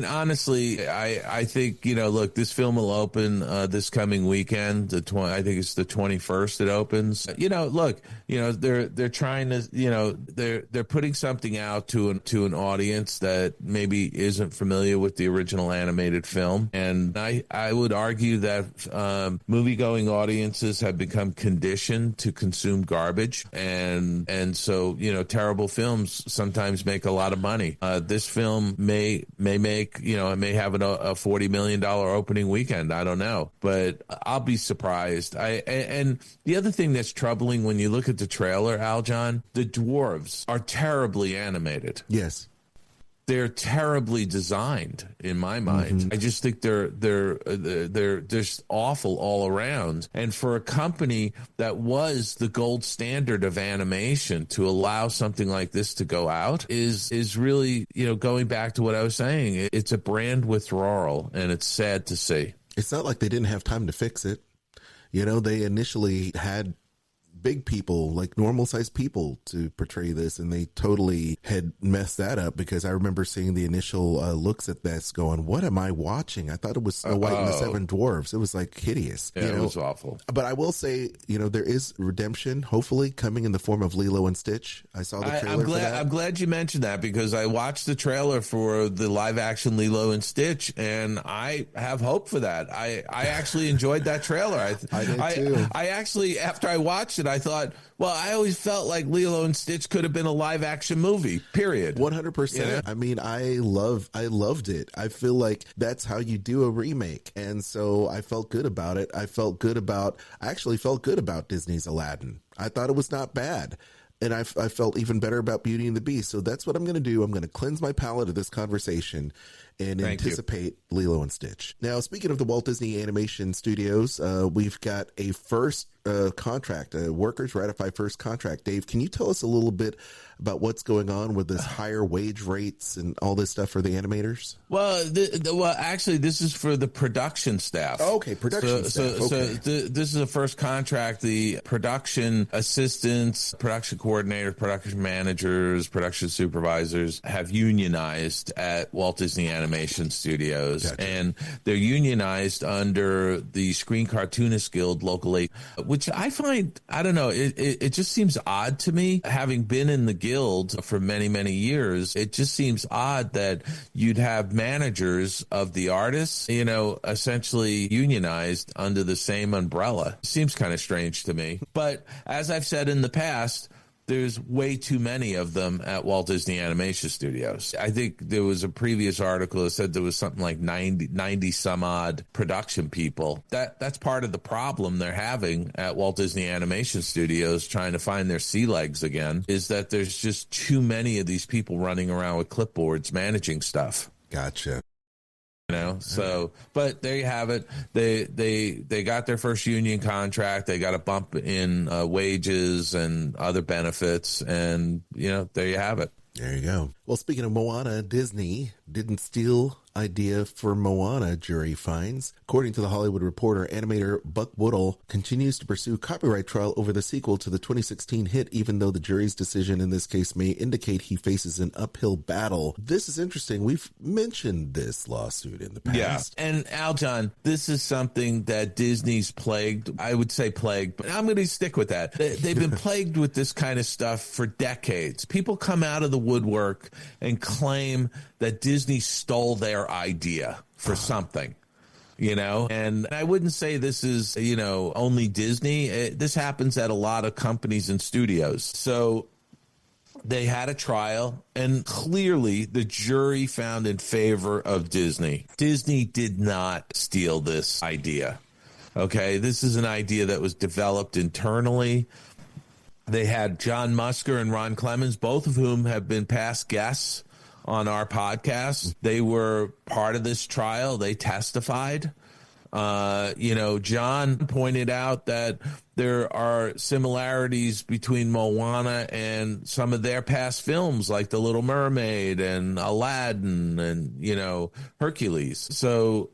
honestly, I think, look, this film will open this coming weekend. I think it's the 21st it opens. Look, they're trying to, they're putting something out to an audience that maybe isn't familiar with the original animated film. And I would argue that movie-going audiences have become conditioned to consume garbage. And so, terrible films sometimes make a lot of money. This film may make, it may have a $40 million opening weekend. I don't know, but I'll be surprised. And the other thing that's troubling when you look at the trailer, Aljon, the dwarves are terribly animated. Yes. They're terribly designed in my mind. Mm-hmm. I just think they're just awful all around. And for a company that was the gold standard of animation, to allow something like this to go out is really, going back to what I was saying, it's a brand withdrawal, and it's sad to see. It's not like they didn't have time to fix it. They initially had big people, like normal sized people, to portray this, and they totally had messed that up, because I remember seeing the initial looks at this going, what am I watching? I thought it was Snow White and the Seven Dwarfs. It was hideous. Yeah, it was awful. But I will say, there is redemption, hopefully, coming in the form of Lilo and Stitch. I saw the trailer for that. I'm glad you mentioned that, because I watched the trailer for the live action Lilo and Stitch, and I have hope for that. I actually enjoyed that trailer. I did too. I actually, after I watched it, I thought, well, I always felt like Lilo and Stitch could have been a live action movie, period. 100%. I loved it. I feel like that's how you do a remake. And so I felt good about it. I actually felt good about Disney's Aladdin. I thought it was not bad. And I felt even better about Beauty and the Beast. So that's what I'm going to do. I'm going to cleanse my palate of this conversation. and Thank you. anticipate Lilo and Stitch. Now, speaking of the Walt Disney Animation Studios, we've got a first contract, workers ratify first contract. Dave, can you tell us a little bit about what's going on with this higher wage rates and all this stuff for the animators? Well, actually, this is for the production staff. Okay, production staff. This is the first contract. The production assistants, production coordinators, production managers, production supervisors have unionized at Walt Disney Animation Studios. Gotcha. And they're unionized under the Screen Cartoonists Guild Local 8, which I find, I don't know, it just seems odd to me. Having been in the guild for many, many years, it just seems odd that you'd have managers of the artists, essentially unionized under the same umbrella. Seems kind of strange to me. But as I've said in the past, there's way too many of them at Walt Disney Animation Studios. I think there was a previous article that said there was something like 90 some odd production people. That's part of the problem they're having at Walt Disney Animation Studios trying to find their sea legs again, is that there's just too many of these people running around with clipboards managing stuff. Gotcha. So, but there you have it. They got their first union contract. They got a bump in wages and other benefits, and there you have it. There you go. Well, speaking of Moana, Disney didn't steal idea for Moana, jury finds. According to the Hollywood Reporter, animator Buck Woodall continues to pursue copyright trial over the sequel to the 2016 hit, even though the jury's decision in this case may indicate he faces an uphill battle. This is interesting. We've mentioned this lawsuit in the past. Yeah. And Aljon, this is something that Disney's plagued. I would say plagued, but I'm going to stick with that. They've been plagued with this kind of stuff for decades. People come out of the woodwork and claim that Disney stole their idea for something, and I wouldn't say this is, only Disney. This happens at a lot of companies and studios. So they had a trial, and clearly the jury found in favor of Disney. Disney did not steal this idea. Okay, this is an idea that was developed internally. They had John Musker and Ron Clemens, both of whom have been past guests on our podcast. They were part of this trial. They testified. John pointed out that there are similarities between Moana and some of their past films, like The Little Mermaid and Aladdin and, Hercules. So,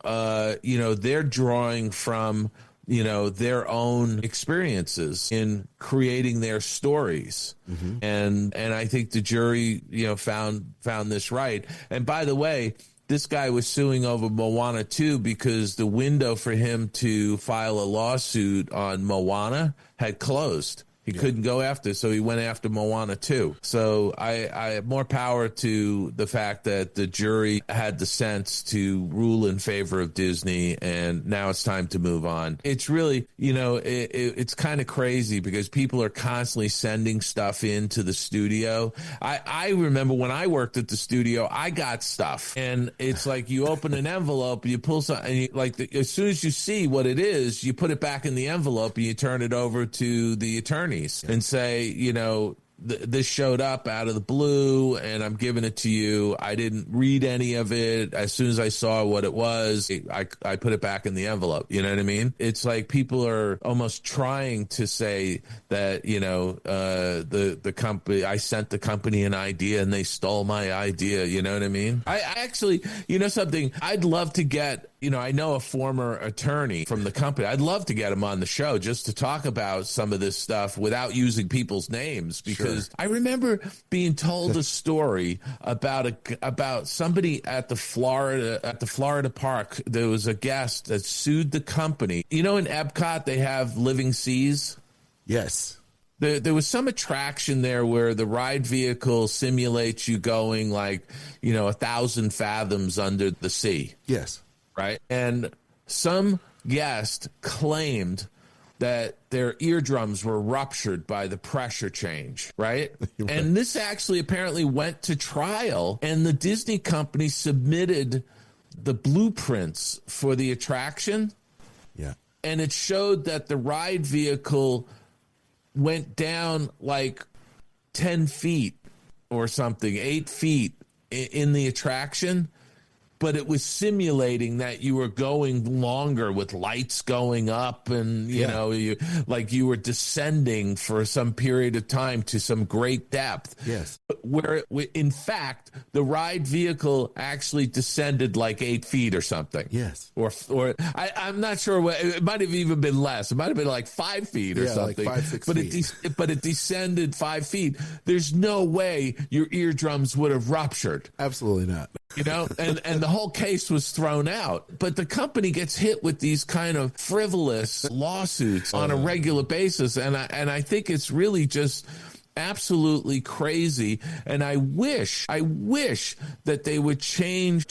they're drawing from their own experiences in creating their stories. Mm-hmm. And I think the jury, found this right. And by the way, this guy was suing over Moana 2 because the window for him to file a lawsuit on Moana had closed. He couldn't go after, so he went after Moana 2. So I have more power to the fact that the jury had the sense to rule in favor of Disney, and now it's time to move on. It's really, it's kind of crazy because people are constantly sending stuff into the studio. I remember when I worked at the studio, I got stuff, and it's like you open an envelope, you pull something, and as soon as you see what it is, you put it back in the envelope and you turn it over to the attorney and say, this showed up out of the blue and I'm giving it to you. I didn't read any of it. As soon as I saw what it was, I put it back in the envelope. You know what I mean? It's like people are almost trying to say that, the company, I sent the company an idea and they stole my idea. You know what I mean? I actually, something I'd love to get, I know a former attorney from the company. I'd love to get him on the show just to talk about some of this stuff without using people's names, because I remember being told a story about somebody at the Florida park. There was a guest that sued the company. In Epcot they have living seas. Yes. There was some attraction there where the ride vehicle simulates you going 1,000 fathoms under the sea. Yes. Right. And some guest claimed that their eardrums were ruptured by the pressure change. Right. And this actually apparently went to trial, and the Disney company submitted the blueprints for the attraction. Yeah. And it showed that the ride vehicle went down 10 feet or something, 8 feet in the attraction. but it was simulating that you were going longer with lights going up and, you know, you were descending for some period of time to some great depth. Yes. Where, in fact, the ride vehicle actually descended like 8 feet or something. Yes. Or I'm not sure. It might have even been less. It might have been like 5 feet or something. Like 5-6 feet. But it descended 5 feet. There's no way your eardrums would have ruptured. Absolutely not. You know, and the whole case was thrown out. But the company gets hit with these kind of frivolous lawsuits on a regular basis. And I think it's really just absolutely crazy. And I wish that they would change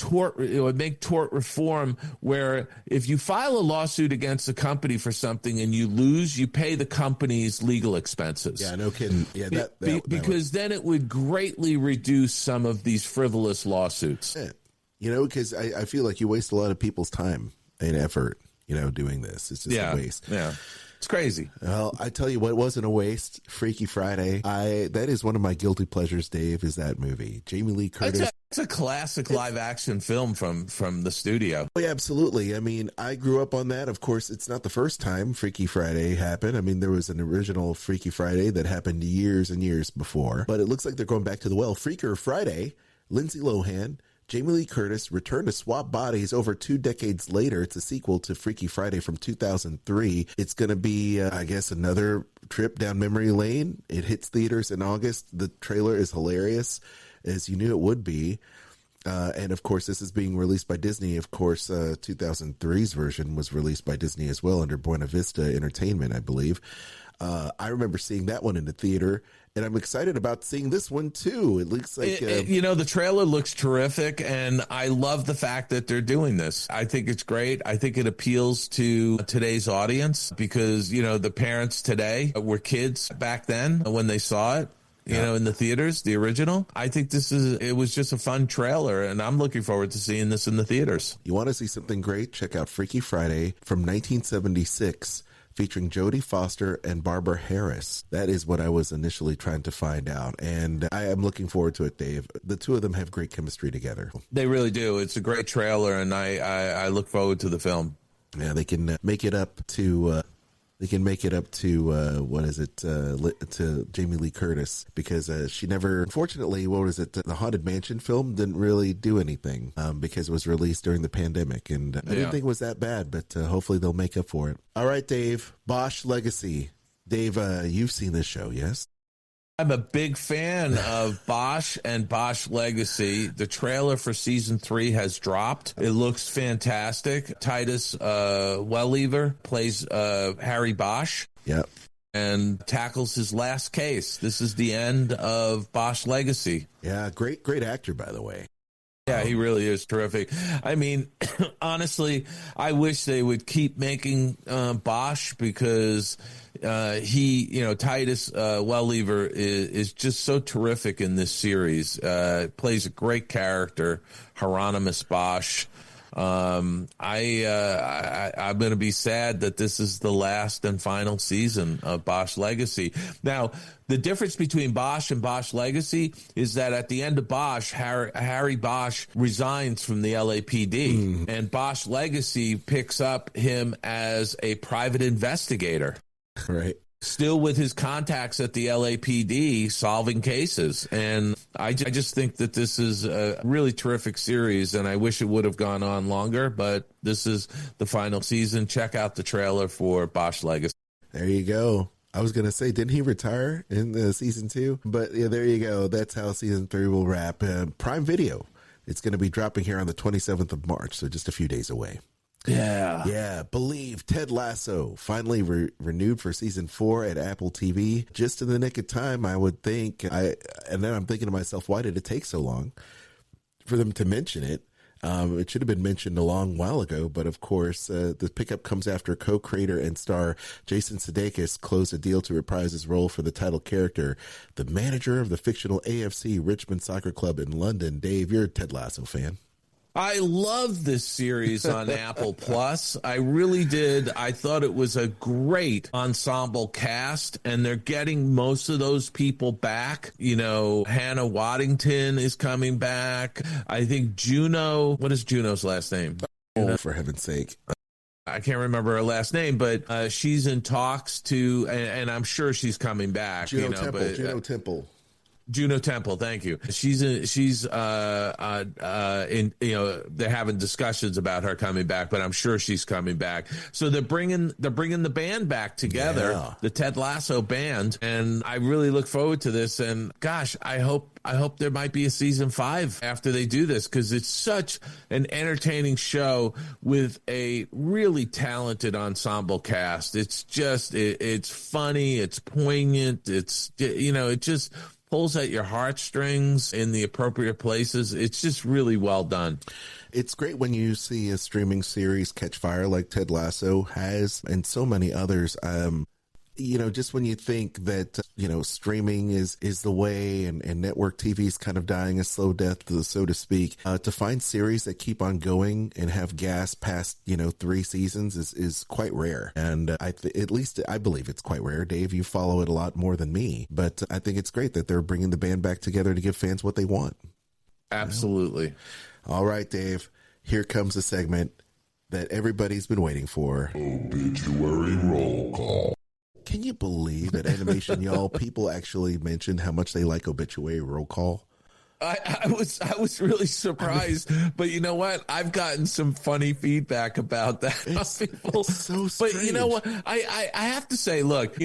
make tort reform where if you file a lawsuit against a company for something and you lose, you pay the company's legal expenses. Yeah, no kidding. Yeah, because then it would greatly reduce some of these frivolous lawsuits. Yeah. You know, because I feel like you waste a lot of people's time and effort, you know, doing this. It's just a waste. Yeah. It's crazy. Well, I tell you what wasn't a waste. Freaky Friday. That is one of my guilty pleasures, Dave, is that movie. Jamie Lee Curtis. It's a classic live action film from the studio. Oh, yeah, absolutely. I mean, I grew up on that. Of course, it's not the first time Freaky Friday happened. I mean, there was an original Freaky Friday that happened years and years before, but it looks like they're going back to the well. Freaker Friday, Lindsay Lohan, Jamie Lee Curtis return to swap bodies over 2 decades later. It's a sequel to Freaky Friday from 2003. It's going to be, I guess, another trip down memory lane. It hits theaters in August. The trailer is hilarious, as you knew it would be. And, of course, this is being released by Disney. Of course, 2003's version was released by Disney as well under Buena Vista Entertainment, I believe. I remember seeing that one in the theater, and I'm excited about seeing this one too. It looks like you know, the trailer looks terrific, and I love the fact that they're doing this. I think it's great. I think it appeals to today's audience because, you know, the parents today were kids back then when they saw it. You know, in the theaters, the original. I think it was just a fun trailer, and I'm looking forward to seeing this in the theaters. You want to see something great? Check out Freaky Friday from 1976. Featuring Jodie Foster and Barbara Harris. That is what I was initially trying to find out, and I am looking forward to it, Dave. The two of them have great chemistry together. They really do. It's a great trailer, and I look forward to the film. Yeah, they can make it up to... to Jamie Lee Curtis because she never, unfortunately, the Haunted Mansion film didn't really do anything because it was released during the pandemic, and I didn't think it was that bad, but hopefully they'll make up for it. All right, Dave, Bosch Legacy. Dave, you've seen this show, yes? I'm a big fan of Bosch and Bosch Legacy. The trailer for season 3 has dropped. It looks fantastic. Titus Welliver plays Harry Bosch. Yep. And tackles his last case. This is the end of Bosch Legacy. Yeah, great actor, by the way. Yeah, he really is terrific. I mean, honestly, I wish they would keep making Bosch because Titus Welliver is just so terrific in this series. Plays a great character, Hieronymus Bosch. I'm going to be sad that this is the last and final season of Bosch Legacy. Now, the difference between Bosch and Bosch Legacy is that at the end of Bosch, Harry Bosch resigns from the LAPD, and Bosch Legacy picks up him as a private investigator. Right. Still with his contacts at the LAPD solving cases. And I just think that this is a really terrific series, and I wish it would have gone on longer, but this is the final season. Check out the trailer for Bosch Legacy. There you go. I was going to say, didn't he retire in season 2? But yeah, there you go. That's how season 3 will wrap. Prime Video. It's going to be dropping here on the 27th of March, so just a few days away. Yeah. Believe Ted Lasso finally renewed for season 4 at Apple TV. Just in the nick of time, I would think. And then I'm thinking to myself, why did it take so long for them to mention it? It should have been mentioned a long while ago, but of course, the pickup comes after co-creator and star Jason Sudeikis closed a deal to reprise his role for the title character, the manager of the fictional AFC Richmond Soccer Club in London. Dave, you're a Ted Lasso fan. I love this series on Apple Plus. I really did. I thought it was a great ensemble cast, and they're getting most of those people back. You know, Hannah Waddington is coming back. I think Juno, what is Juno's last name? Oh, for heaven's sake. I can't remember her last name, but she's in talks to, and I'm sure she's coming back. Juno Temple. Juno Temple, thank you. She's in, they're having discussions about her coming back, but I'm sure she's coming back. So they're bringing the band back together, the Ted Lasso band, and I really look forward to this. And gosh, I hope there might be a season 5 after they do this, because it's such an entertaining show with a really talented ensemble cast. It's just it's funny, it's poignant, it just pulls at your heartstrings in the appropriate places. It's just really well done. It's great when you see a streaming series catch fire like Ted Lasso has, and so many others. Just when you think that, streaming is the way, and network TV is kind of dying a slow death, so to speak, to find series that keep on going and have gas past, 3 seasons is quite rare. And at least I believe it's quite rare. Dave, you follow it a lot more than me, but I think it's great that they're bringing the band back together to give fans what they want. Absolutely. All right, Dave, here comes a segment that everybody's been waiting for. Obituary Roll Call. Can you believe that Animation Y'all people actually mentioned how much they like Obituary Roll Call? I was really surprised, but you know what? I've gotten some funny feedback about that. It's so strange. But you know what? I have to say, look,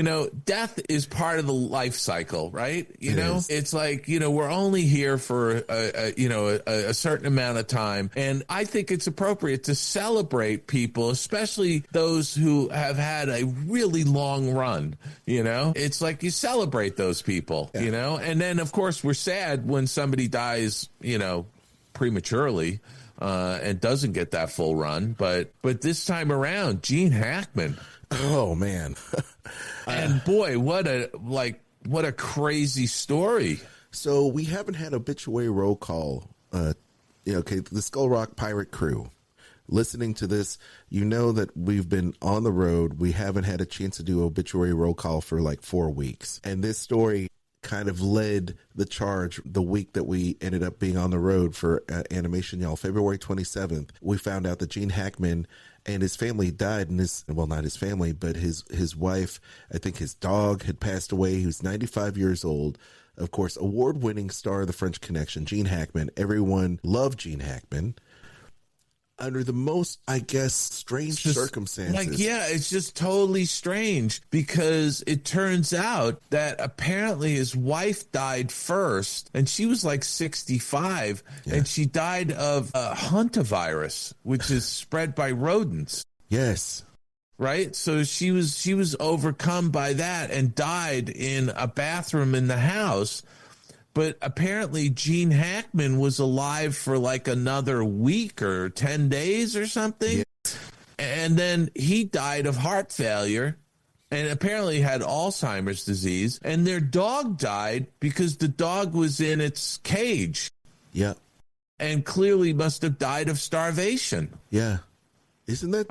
death is part of the life cycle, right? It's like, we're only here for a certain amount of time, and I think it's appropriate to celebrate people, especially those who have had a really long run. It's like you celebrate those people, and then of course we're sad when somebody dies, prematurely, and doesn't get that full run. But this time around, Gene Hackman. Oh man. And boy, what a crazy story. So we haven't had Obituary Roll Call. The Skull Rock Pirate Crew. Listening to this, that we've been on the road. We haven't had a chance to do Obituary Roll Call for like 4 weeks. And this story kind of led the charge the week that we ended up being on the road for Animation Y'all. February 27th, we found out that Gene Hackman and his family died, and not his family, but his wife, I think his dog had passed away. He was 95 years old. Of course, award-winning star of The French Connection, Gene Hackman. Everyone loved Gene Hackman. Under the most, I guess, strange circumstances. It's just totally strange, because it turns out that apparently his wife died first, and she was like 65, and she died of hantavirus, which is spread by rodents. Yes. Right? So she was overcome by that and died in a bathroom in the house. But apparently Gene Hackman was alive for like another week or 10 days or something. Yes. And then he died of heart failure, and apparently had Alzheimer's disease. And their dog died because the dog was in its cage. Yeah. And clearly must have died of starvation. Yeah. Isn't that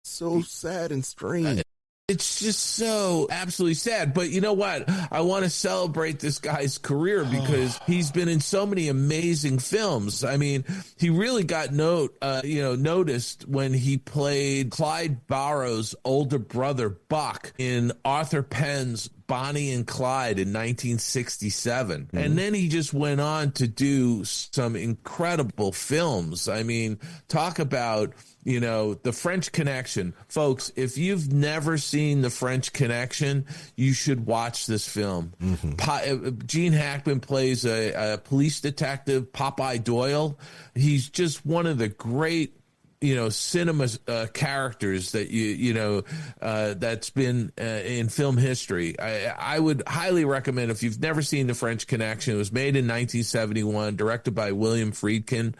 so sad and strange? It's just so absolutely sad. But you know what? I want to celebrate this guy's career, because he's been in so many amazing films. I mean, he really got noticed when he played Clyde Barrow's older brother, Buck, in Arthur Penn's Bonnie and Clyde in 1967. Mm-hmm. And then he just went on to do some incredible films. I mean, talk about, The French Connection. Folks, if you've never seen The French Connection, you should watch this film. Mm-hmm. Gene Hackman plays a police detective, Popeye Doyle. He's just one of the great cinema characters that that's been in film history. I would highly recommend, if you've never seen The French Connection. It was made in 1971, directed by William Friedkin.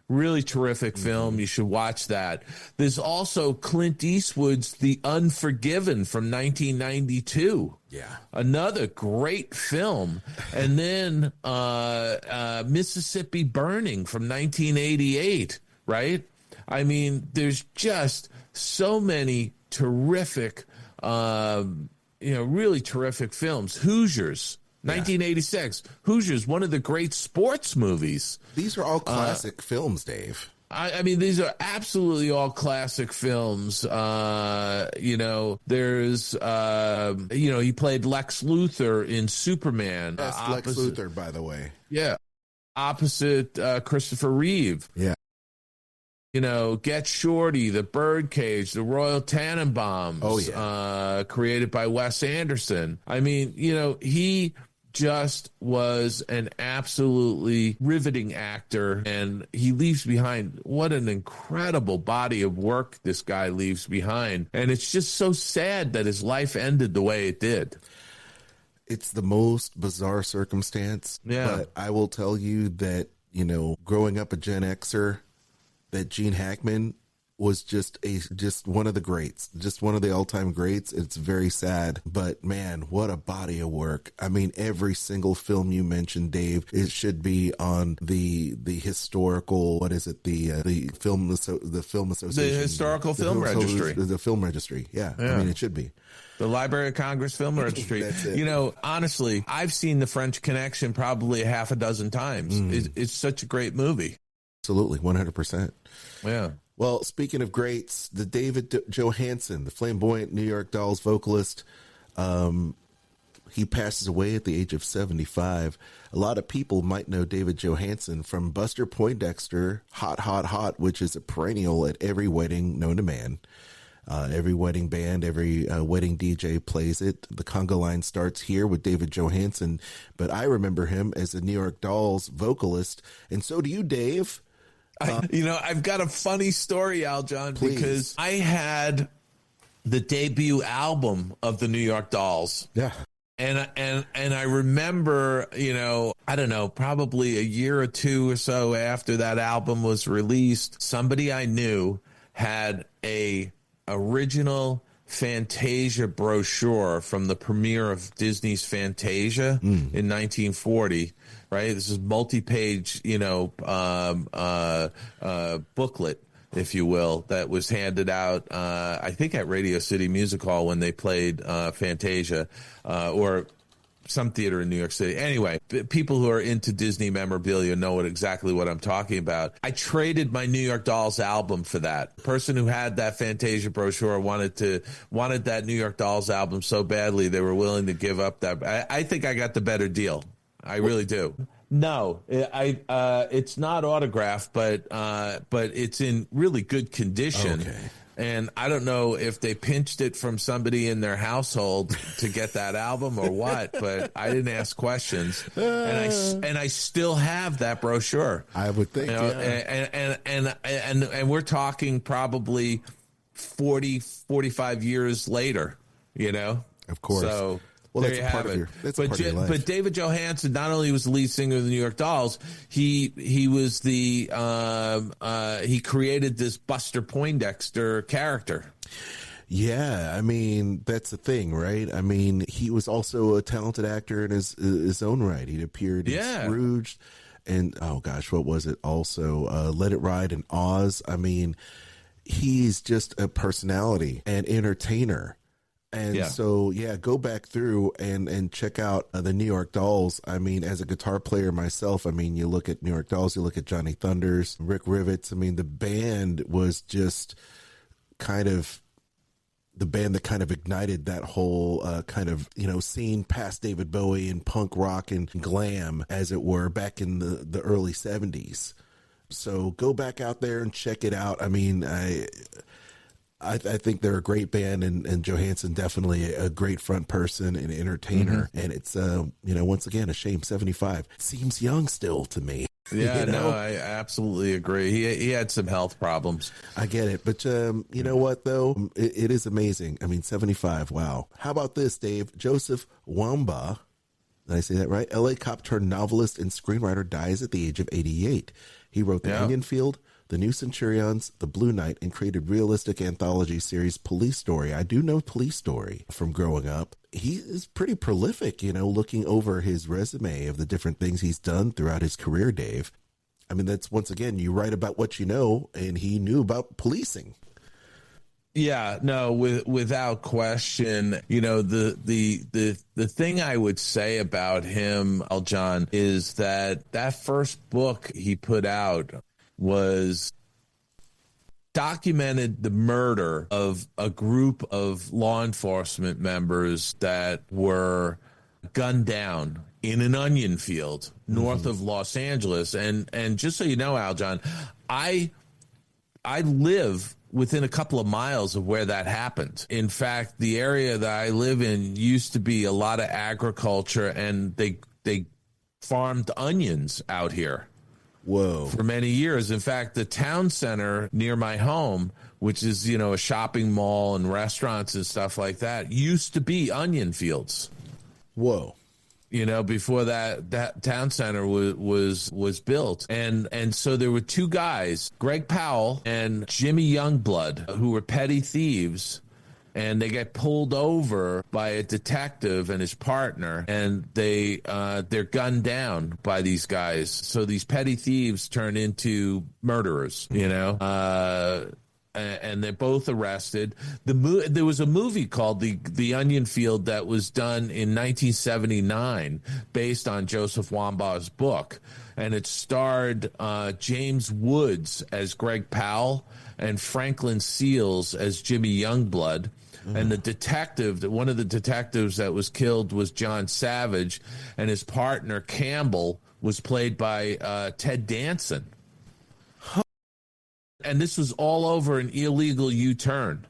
Really terrific film. You should watch that. There's also Clint Eastwood's The Unforgiven from 1992. Yeah. Another great film. And then Mississippi Burning from 1988, right? I mean, there's just so many terrific, really terrific films. Hoosiers, 1986. Hoosiers, one of the great sports movies. These are all classic films, Dave. I mean, these are absolutely all classic films. There's, he played Lex Luthor in Superman. That's Lex Luthor, by the way. Yeah. Opposite Christopher Reeve. Yeah. Get Shorty, The Birdcage, The Royal Tannenbaums. Oh, yeah. Created by Wes Anderson. I mean, he just was an absolutely riveting actor, and he leaves behind what an incredible body of work this guy leaves behind. And it's just so sad that his life ended the way it did. It's the most bizarre circumstance. Yeah. But I will tell you that, growing up a Gen Xer, that Gene Hackman was just one of the greats, just one of the all-time greats. It's very sad, but man, what a body of work. I mean, every single film you mentioned, Dave, it should be on the historical, what is it? The film association, The historical film registry. The film registry. Yeah. I mean, it should be. The Library of Congress Film Registry. That's it. Honestly, I've seen The French Connection probably a half a dozen times. It's such a great movie. Absolutely. 100%. Yeah. Well, speaking of greats, the David Johansen, the flamboyant New York Dolls vocalist, he passes away at the age of 75. A lot of people might know David Johansen from Buster Poindexter, Hot, Hot, Hot, which is a perennial at every wedding known to man. Every wedding band, every wedding DJ plays it. The conga line starts here with David Johansen, but I remember him as a New York Dolls vocalist, and so do you, Dave. I've got a funny story, Aljon, because I had the debut album of the New York Dolls. Yeah. And I remember, I don't know, probably a year or two or so after that album was released, somebody I knew had a original Fantasia brochure from the premiere of Disney's Fantasia in 1940. Right, this is multi-page, booklet, if you will, that was handed out, I think at Radio City Music Hall when they played Fantasia, or some theater in New York City. Anyway, people who are into Disney memorabilia know exactly what I'm talking about. I traded my New York Dolls album for that. The person who had that Fantasia brochure wanted that New York Dolls album so badly they were willing to give up that. I think I got the better deal. I really do. No, it's not autographed, but it's in really good condition. Okay. And I don't know if they pinched it from somebody in their household to get that album or what, but I didn't ask questions. And I still have that brochure. I would think, and we're talking probably 40-45 years later, Of course. So well, there you have it. But David Johansen not only was the lead singer of the New York Dolls, he was he created this Buster Poindexter character. Yeah, I mean, that's the thing, right? I mean, he was also a talented actor in his own right. He'd appeared in Scrooge and, oh gosh, what was it? Also, Let It Ride and Oz. I mean, he's just a personality and entertainer. And so, go back through and check out the New York Dolls. I mean, as a guitar player myself, I mean, you look at New York Dolls, you look at Johnny Thunders, Rick Rivets. I mean, the band was just kind of the band that kind of ignited that whole kind of, scene past David Bowie and punk rock and glam, as it were, back in the early 70s. So go back out there and check it out. I mean, I think they're a great band, and Johansen definitely a great front person and entertainer. And it's, once again, a shame, 75. Seems young still to me. Yeah, no, I absolutely agree. He had some health problems. I get it. But you know what, though? It is amazing. I mean, 75, wow. How about this, Dave? Joseph Wamba, did I say that right? L.A. cop turned novelist and screenwriter dies at the age of 88. He wrote The Onion Field, The New Centurions, The Blue Knight, and created realistic anthology series Police Story. I do know Police Story from growing up. He is pretty prolific, looking over his resume of the different things he's done throughout his career, Dave. I mean, that's, once again, you write about what you know, and he knew about policing. Yeah, no, without question. The thing I would say about him, Aljon, is that first book he put out was documented the murder of a group of law enforcement members that were gunned down in an onion field north of Los Angeles. And just so you know, Aljon, I live within a couple of miles of where that happened. In fact, the area that I live in used to be a lot of agriculture, and they farmed onions out here. Whoa. For many years. In fact, the town center near my home, which is, a shopping mall and restaurants and stuff like that, used to be onion fields. Whoa. Before that town center was built. And so there were two guys, Greg Powell and Jimmy Youngblood, who were petty thieves. And they get pulled over by a detective and his partner, and they're gunned down by these guys. So these petty thieves turn into murderers, and they're both arrested. There was a movie called The Onion Field that was done in 1979 based on Joseph Wambaugh's book, and it starred James Woods as Greg Powell and Franklin Seals as Jimmy Youngblood. And the detective, one of the detectives that was killed was John Savage, and his partner Campbell was played by Ted Danson. And this was all over an illegal U-turn.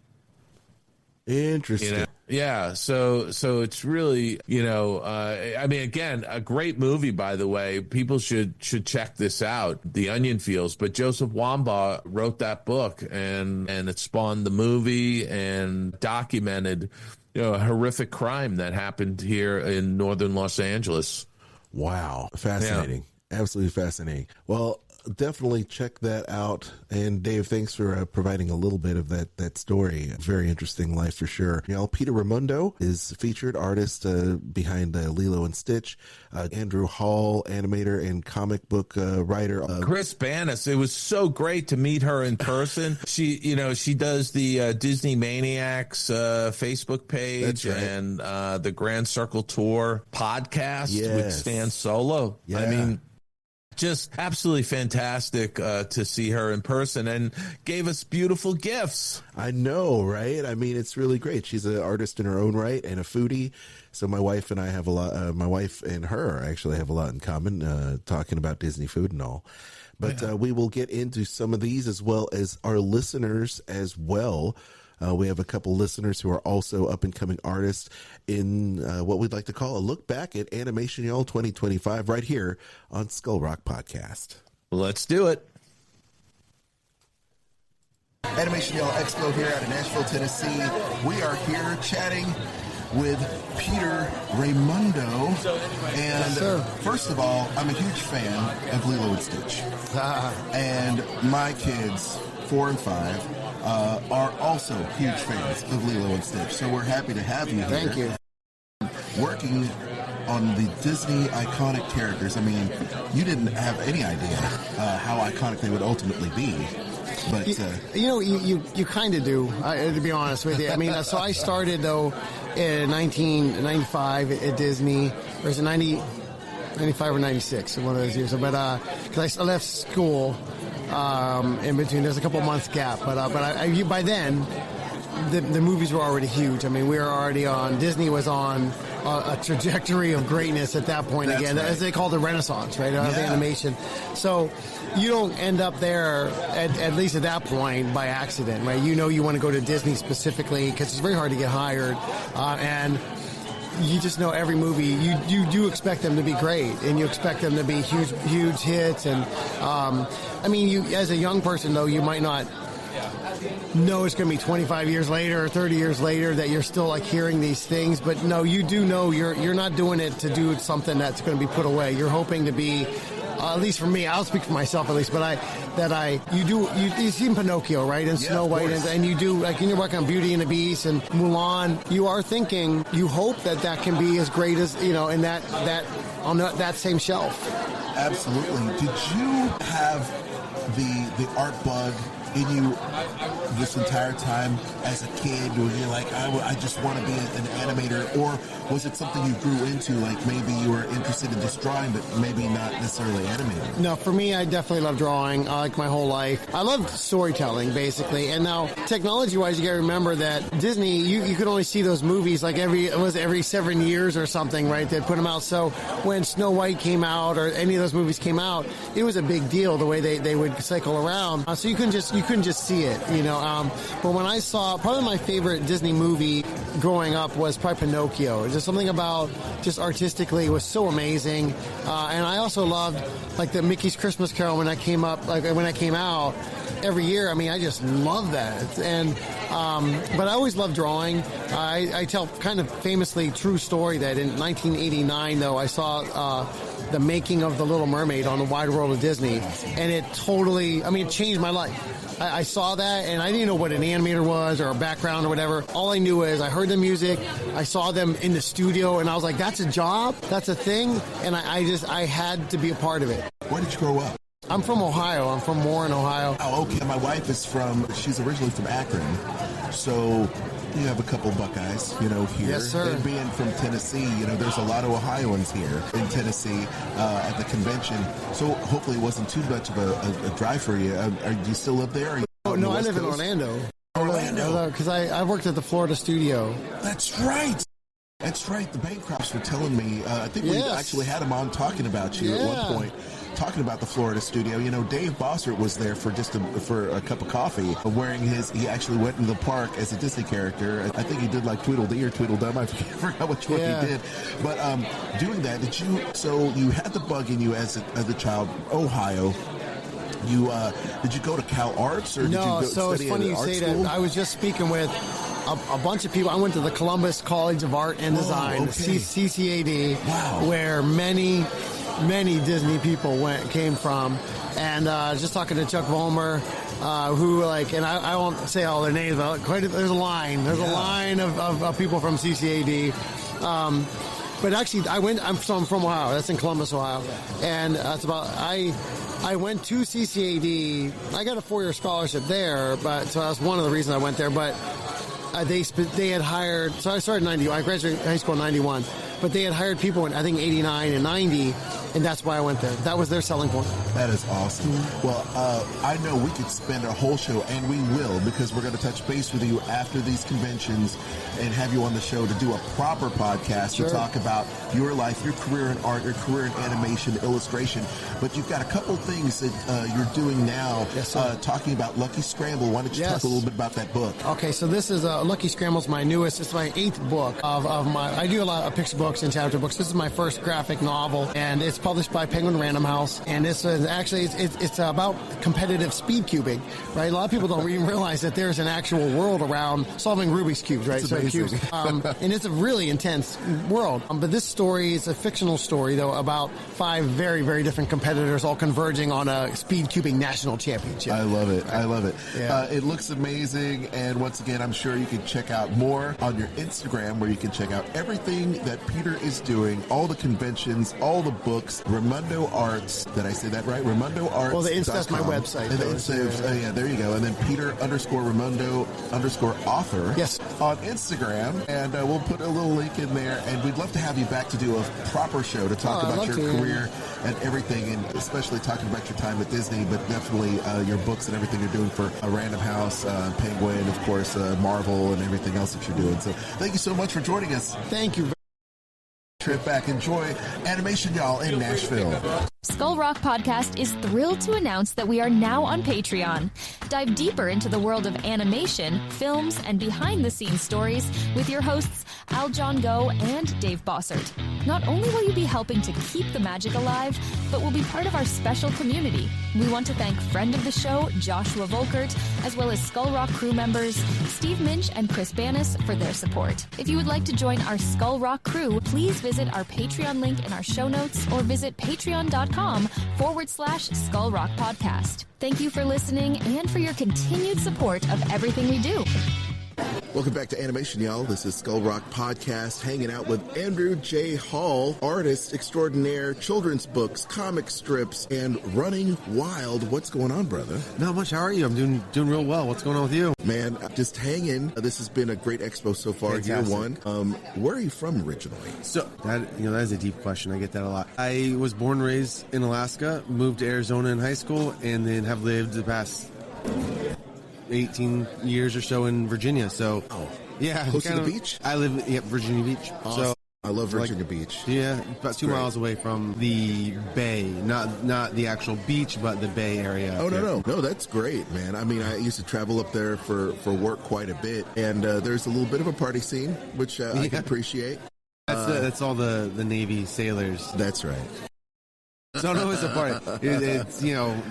Interesting. Yeah, so it's really, again, a great movie, by the way. People should check this out, The Onion Fields. But Joseph Wambaugh wrote that book, and it spawned the movie and documented, a horrific crime that happened here in northern Los Angeles. Wow. Fascinating. Yeah. Absolutely fascinating. Well, definitely check that out. And Dave, thanks for providing a little bit of that story. Very interesting life for sure. Peter Raymundo is featured artist behind Lilo and Stitch. Andrew Hall, animator and comic book writer. Chris Banis. It was so great to meet her in person. She does the Disney Maniacs Facebook page. Right. And the Grand Circle Tour podcast with Stan Solo. Yeah. I mean, just absolutely fantastic to see her in person, and gave us beautiful gifts. I know, right? I mean, it's really great. She's an artist in her own right and a foodie. So my wife and I have a lot, my wife and her actually have a lot in common, talking about Disney food and all. But we will get into some of these as well as our listeners as well. We have a couple listeners who are also up-and-coming artists in what we'd like to call a look back at Animation Y'all 2025 right here on Skull Rock Podcast. Let's do it. Animation Y'all Expo here out of Nashville, Tennessee. We are here chatting with Peter Raymundo. And first of all, I'm a huge fan of Lilo and Stitch. And my kids, 4 and 5, are also huge fans of Lilo and Stitch. So we're happy to have you here. Thank you. Working on the Disney iconic characters. I mean, you didn't have any idea how iconic they would ultimately be. But you kind of do, to be honest with you. I mean, so I started, though, in 1995 at Disney. Or is it 95 or 96, one of those years. But because I left school in between, there's a couple months gap. But by then, the movies were already huge. I mean, we were already on, Disney was on a trajectory of greatness at that point. That's again, right. As they call the Renaissance, right, of animation. So you don't end up there, at least at that point, by accident, right? You want to go to Disney specifically because it's very hard to get hired, and you just know every movie, you do expect them to be great, and you expect them to be huge hits. And I mean, you as a young person, though, you might not know it's going to be 25 years later or 30 years later that you're still like hearing these things. But no, you do know you're not doing it to do something that's going to be put away. You're hoping to be at least for me, I'll speak for myself at least, but you've seen Pinocchio, right? And Snow White, and you do, like, when you're working on Beauty and the Beast and Mulan, you are thinking, you hope that can be as great as, in that on that same shelf. Absolutely. Did you have the art bug in you this entire time as a kid, where you're like, I just want to be an animator? Or was it something you grew into, like maybe you were interested in just drawing, but maybe not necessarily animating? No, for me, I definitely love drawing, like my whole life. I love storytelling, basically. And now, technology-wise, you got to remember that Disney, you could only see those movies like every 7 years or something, right? They'd put them out. So when Snow White came out, or any of those movies came out, it was a big deal the way they would cycle around. So you couldn't just see it, But when I saw, probably my favorite Disney movie growing up was probably Pinocchio. Just something about, just artistically, it was so amazing. And I also loved, like, the Mickey's Christmas Carol when that came out every year. I mean, I just love that. And but I always loved drawing. I tell kind of famously true story that in 1989, though, I saw the making of The Little Mermaid on the Wide World of Disney, and it totally, it changed my life. I saw that, and I didn't know what an animator was or a background or whatever. All I knew is I heard the music, I saw them in the studio, and I was like, that's a job, that's a thing, and I had to be a part of it. Where did you grow up? I'm from Ohio. I'm from Warren, Ohio. Oh, okay. My wife she's originally from Akron, so you have a couple Buckeyes, here. Yes, sir. And being from Tennessee, there's a lot of Ohioans here in Tennessee at the convention. So hopefully it wasn't too much of a drive for you. Do you still live there? No, I live in Orlando. Orlando. Because I worked at the Florida studio. That's right. That's right. The Bancrofts were telling me. I think we actually had them on talking about you at one point. Talking about the Florida studio, Dave Bossert was there for for a cup of coffee, wearing he actually went into the park as a Disney character. I think he did like Tweedledee or Tweedledum. I forgot which one he did. But doing that, you had the bug in you as a child, Ohio. Did you go to Cal Arts, or did you go so study it's funny you say school? that. I was just speaking with a bunch of people. I went to the Columbus College of Art and Design, CCAD, where many Disney people came from, and just talking to Chuck Vollmer, who and I won't say all their names, but there's a line of people from CCAD. But actually, I'm from Ohio. That's in Columbus, Ohio, and that's about I went to CCAD. I got a 4-year scholarship there, so that's one of the reasons I went there. But they had hired. So I started in 90. I graduated high school in 91, but they had hired people in, I think, 89 and 90. And that's why I went there. That was their selling point. That is awesome. Mm-hmm. Well, I know we could spend a whole show, and we will, because we're going to touch base with you after these conventions and have you on the show to do a proper podcast to talk about your life, your career in art, your career in animation, illustration. But you've got a couple things that you're doing now, talking about Lucky Scramble. Why don't you talk a little bit about that book? Okay, so this is Lucky Scramble's my newest. It's my 8th book of my. I do a lot of picture books and chapter books. This is my first graphic novel, and it's published by Penguin Random House, and this is actually it's about competitive speed cubing, right? A lot of people don't even realize that there's an actual world around solving Rubik's cubes, right? So cubes, and it's a really intense world. But this story is a fictional story, though, about 5 very, very different competitors all converging on a speed cubing national championship. I love it. I love it. Yeah. It looks amazing, and once again, I'm sure you can check out more on your Instagram, where you can check out everything that Peter is doing, all the conventions, all the books. Raymundo Arts. Did I say that right? Raymundo Arts. Well, that's my website. And there you go. And then Peter_Raymundo_author. Yes. On Instagram. And we'll put a little link in there. And we'd love to have you back to do a proper show to talk about your career and everything, and especially talking about your time at Disney, but definitely your books and everything you're doing for Random House, Penguin, of course, Marvel, and everything else that you're doing. So thank you so much for joining us. Thank you. Trip back. Enjoy animation, y'all, in Nashville. Skull Rock Podcast is thrilled to announce that we are now on Patreon. Dive deeper into the world of animation, films, and behind-the-scenes stories with your hosts Al John Go and Dave Bossert. Not only will you be helping to keep the magic alive, but will be part of our special community. We want to thank friend of the show Joshua Volkert, as well as Skull Rock crew members Steve Minch and Chris Banis for their support. If you would like to join our Skull Rock crew, please visit our Patreon link in our show notes or visit patreon.com/Skull Rock Podcast. Thank you for listening and for your continued support of everything we do. Welcome back to Animation, y'all. This is Skull Rock Podcast, hanging out with Andrew J. Hall, artist extraordinaire, children's books, comic strips, and running wild. What's going on, brother? Not much. How are you? I'm doing real well. What's going on with you? Man, just hanging. This has been a great expo so far. Fantastic. Year one. Where are you from originally? So that is a deep question. I get that a lot. I was born and raised in Alaska, moved to Arizona in high school, and then have lived the past 18 years or so in Virginia. So, yeah. Close to the beach? I live at Virginia Beach. Awesome. So I love Virginia Beach. Yeah, about 2 miles away from the bay. Not the actual beach, but the bay area. Oh, no, that's great, man. I mean, I used to travel up there for work quite a bit, and there's a little bit of a party scene, which I can appreciate. That's all the Navy sailors. That's right. So no, it's a party. It's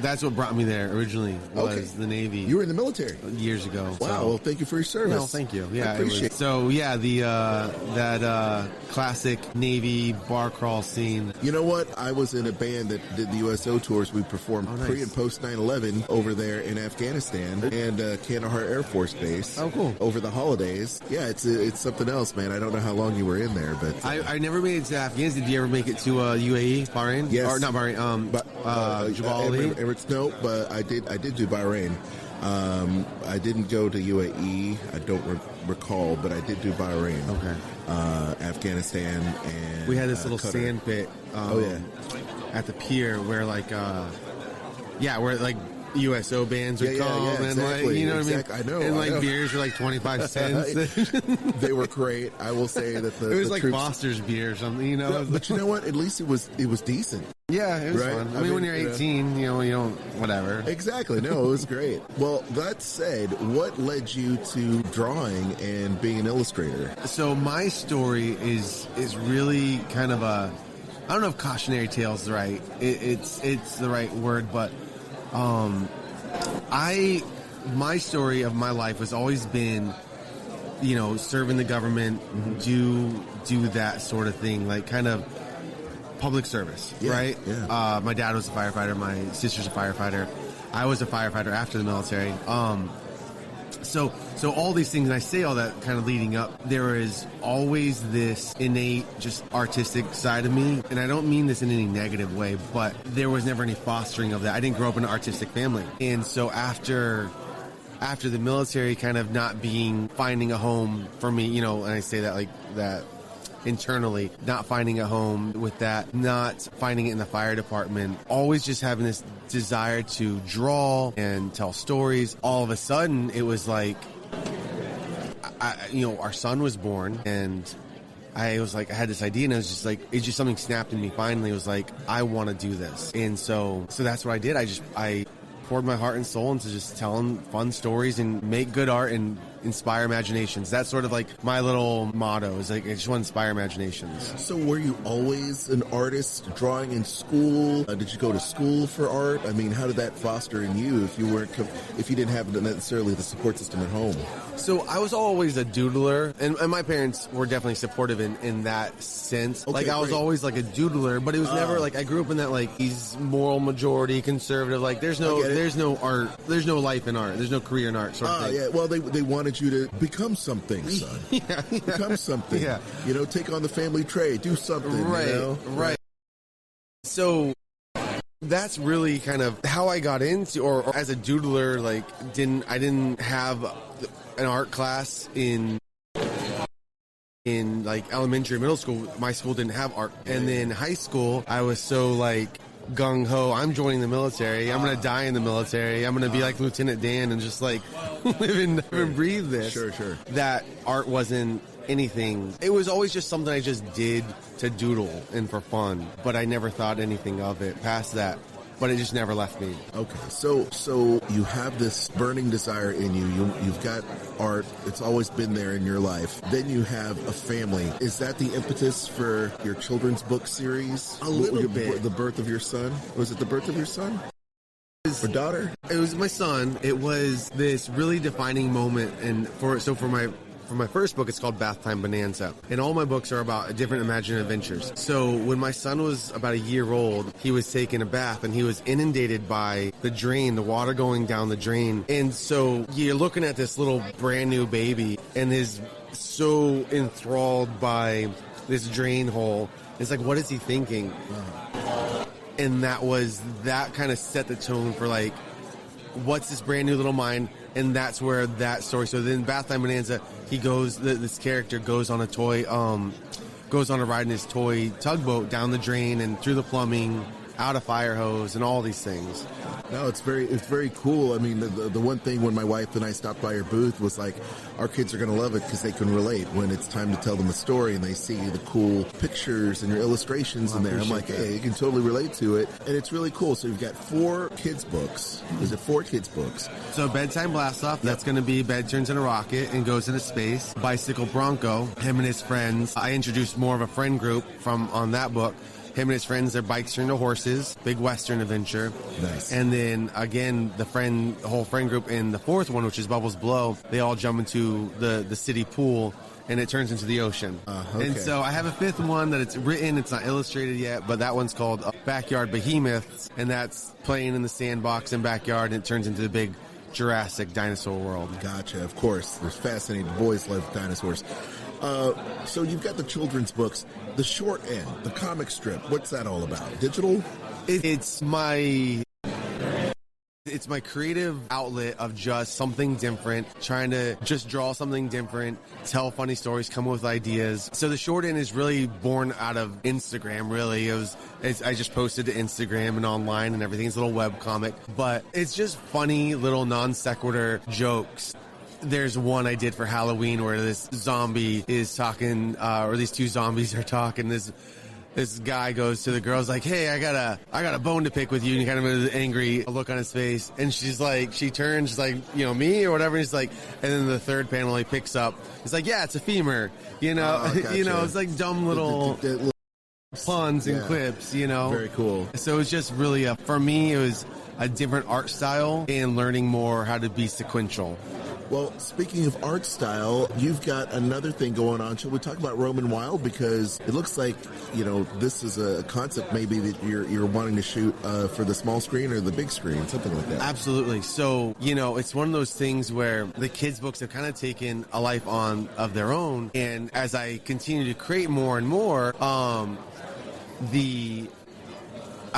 that's what brought me there originally was the Navy. You were in the military years ago. Wow. So. Well, thank you for your service. No, thank you. Yeah, I appreciate it. So yeah, that classic Navy bar crawl scene. You know what? I was in a band that did the USO tours. We performed pre and post 9/11 over there in Afghanistan and Kandahar Air Force Base. Oh, cool. Over the holidays. Yeah, it's something else, man. I don't know how long you were in there, but I never made it to Afghanistan. Did you ever make it to UAE, Bahrain? Yes. Or not Bahrain. Jabal Ali. Emirates, no, but I did do Bahrain. I didn't go to UAE. I don't recall, but I did do Bahrain. Okay. Afghanistan, and we had this little Qatar. sand pit. At the pier where where USO bands would come and exactly, what I mean? I know. And I know. beers were 25 cents. They were great. I will say that it was the like troops, Foster's beer or something, No, but you know what? At least it was decent. Yeah, it was right? fun. I mean, when you're 18, you don't, whatever. Exactly. No, it was great. Well, that said, what led you to drawing and being an illustrator? So my story is really kind of I don't know if cautionary tale is right. It's the right word, but my story of my life has always been, serving the government, do that sort of thing, like kind of public service, right? Yeah. My dad was a firefighter. My sister's a firefighter. I was a firefighter after the military. So all these things, and I say all that kind of leading up, there is always this innate, just artistic side of me. And I don't mean this in any negative way, but there was never any fostering of that. I didn't grow up in an artistic family. And so after the military kind of not finding a home for me, and I say that like that internally, not finding a home with that, not finding it in the fire department, always just having this desire to draw and tell stories. All of a sudden, it was like, our son was born, and I was like, I had this idea, and it was just like, it's just something snapped in me finally. It was like, I want to do this. And so that's what I did. I poured my heart and soul into just telling fun stories and make good art and inspire imaginations. That's sort of like my little motto, is like, I just want to inspire imaginations. So were you always an artist, drawing in school? Did you go to school for art? I mean, how did that foster in you if you didn't have necessarily the support system at home? So I was always a doodler, and my parents were definitely supportive in that sense. Okay, I was always like a doodler, but it was never like, I grew up in that he's moral majority conservative, there's no art, there's no life in art, there's no career in art sort of thing. Yeah, well they wanted you to become something, son. Yeah. Become something. Yeah. Take on the family trade, do something. Right. Right. So that's really kind of how I got into, or as a doodler, I didn't have an art class in elementary or middle school. My school didn't have art. And then high school, I was so gung-ho, I'm joining the military, I'm going to die in the military, I'm going to be like Lieutenant Dan and just live and breathe this. Sure. That art wasn't anything. It was always just something I just did to doodle and for fun, but I never thought anything of it past that. But it just never left me. Okay, so you have this burning desire in you. You've got art. It's always been there in your life. Then you have a family. Is that the impetus for your children's book series? A little bit. The birth of your son? Was it the birth of your son? Or daughter? It was my son. It was this really defining moment, and for for my first book, it's called Bath Time Bonanza. And all my books are about different imaginative adventures. So when my son was about a year old, he was taking a bath and he was inundated by the drain, the water going down the drain. And so you're looking at this little brand new baby and is so enthralled by this drain hole. It's like, what is he thinking? And that kind of set the tone for like, what's this brand new little mind? And that's where that story. So then Bath Time Bonanza, this character goes on a ride in his toy tugboat down the drain and through the plumbing, out a fire hose, and all these things. No, it's very cool. I mean, the one thing when my wife and I stopped by your booth was like, our kids are going to love it because they can relate when it's time to tell them a story and they see the cool pictures and your illustrations in there. I'm like, hey, you can totally relate to it. And it's really cool. So you've got 4 kids books. Is it 4 kids books? So Bedtime Blast-Off, that's going to be Bed Turns in a Rocket and Goes into Space. Bicycle Bronco, him and his friends. I introduced more of a friend group on that book. Him and his friends, their bikes turn to horses. Big Western adventure. Nice. And then, again, the whole friend group in the 4th one, which is Bubbles Blow, they all jump into the city pool, and it turns into the ocean. Okay. And so I have a 5th one that it's written. It's not illustrated yet, but that one's called Backyard Behemoths, and that's playing in the sandbox and backyard, and it turns into the big Jurassic dinosaur world. Gotcha. Of course. It's fascinating. Boys love dinosaurs. So you've got the children's books, the short end, the comic strip. What's that all about? Digital? It's my creative outlet of just something different, trying to just draw something different, tell funny stories, come up with ideas. So the short end is really born out of Instagram, really. I just posted to Instagram and online and everything. It's a little web comic, but it's just funny little non sequitur jokes. There's one I did for Halloween where this zombie is talking, or these 2 zombies are talking. This guy goes to the girls like, "Hey, I got a bone to pick with you," and he kind of has an angry look on his face. And she's like, she turns, she's like, me or whatever. And he's like, and then the 3rd panel he picks up. He's like, "Yeah, it's a femur," Gotcha. It's like dumb little puns and quips, Very cool. So it's just really for me, it was a different art style and learning more how to be sequential. Well, speaking of art style, you've got another thing going on. Shall we talk about Roman Wild? Because it looks like, this is a concept maybe that you're wanting to shoot for the small screen or the big screen, something like that. Absolutely. So, it's one of those things where the kids' books have kind of taken a life on of their own. And as I continue to create more and more, I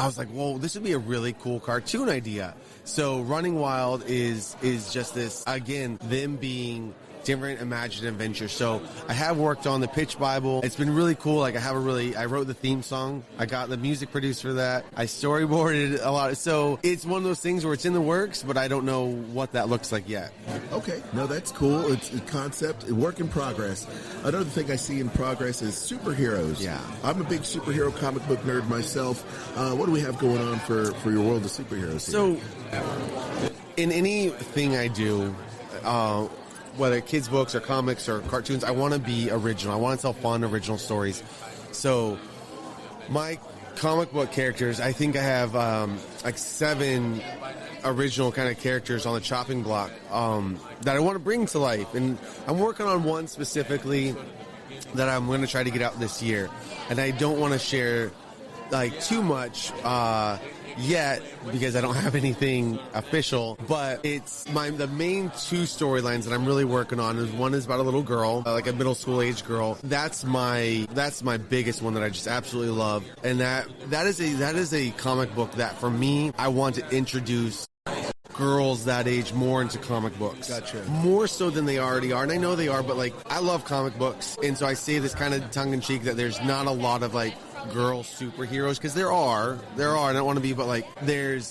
was like, well, this would be a really cool cartoon idea. So Running Wild is just this, again, them being different imaginative adventures. So I have worked on the pitch Bible. It's been really cool. Like I wrote the theme song. I got the music produced for that. I storyboarded a lot. So it's one of those things where it's in the works, but I don't know what that looks like yet. Okay. No, that's cool. It's a concept, a work in progress. Another thing I see in progress is superheroes. Yeah. I'm a big superhero comic book nerd myself. What do we have going on for your world of superheroes here? So in anything I do, whether kids' books or comics or cartoons, I want to be original. I want to tell fun, original stories. So my comic book characters, I think I have 7 original kind of characters on the chopping block that I want to bring to life. And I'm working on one specifically that I'm going to try to get out this year. And I don't want to share too much yet because I don't have anything official, but it's the main 2 storylines that I'm really working on. One is about a little girl, like a middle school age girl. That's my biggest one that I just absolutely love, and that is a comic book that for me I want to introduce girls that age more into comic books. Gotcha. More so than they already are, and I know they are, but I love comic books, and so I say this kind of tongue in cheek that there's not a lot of girl superheroes, because there are, I don't want to be, but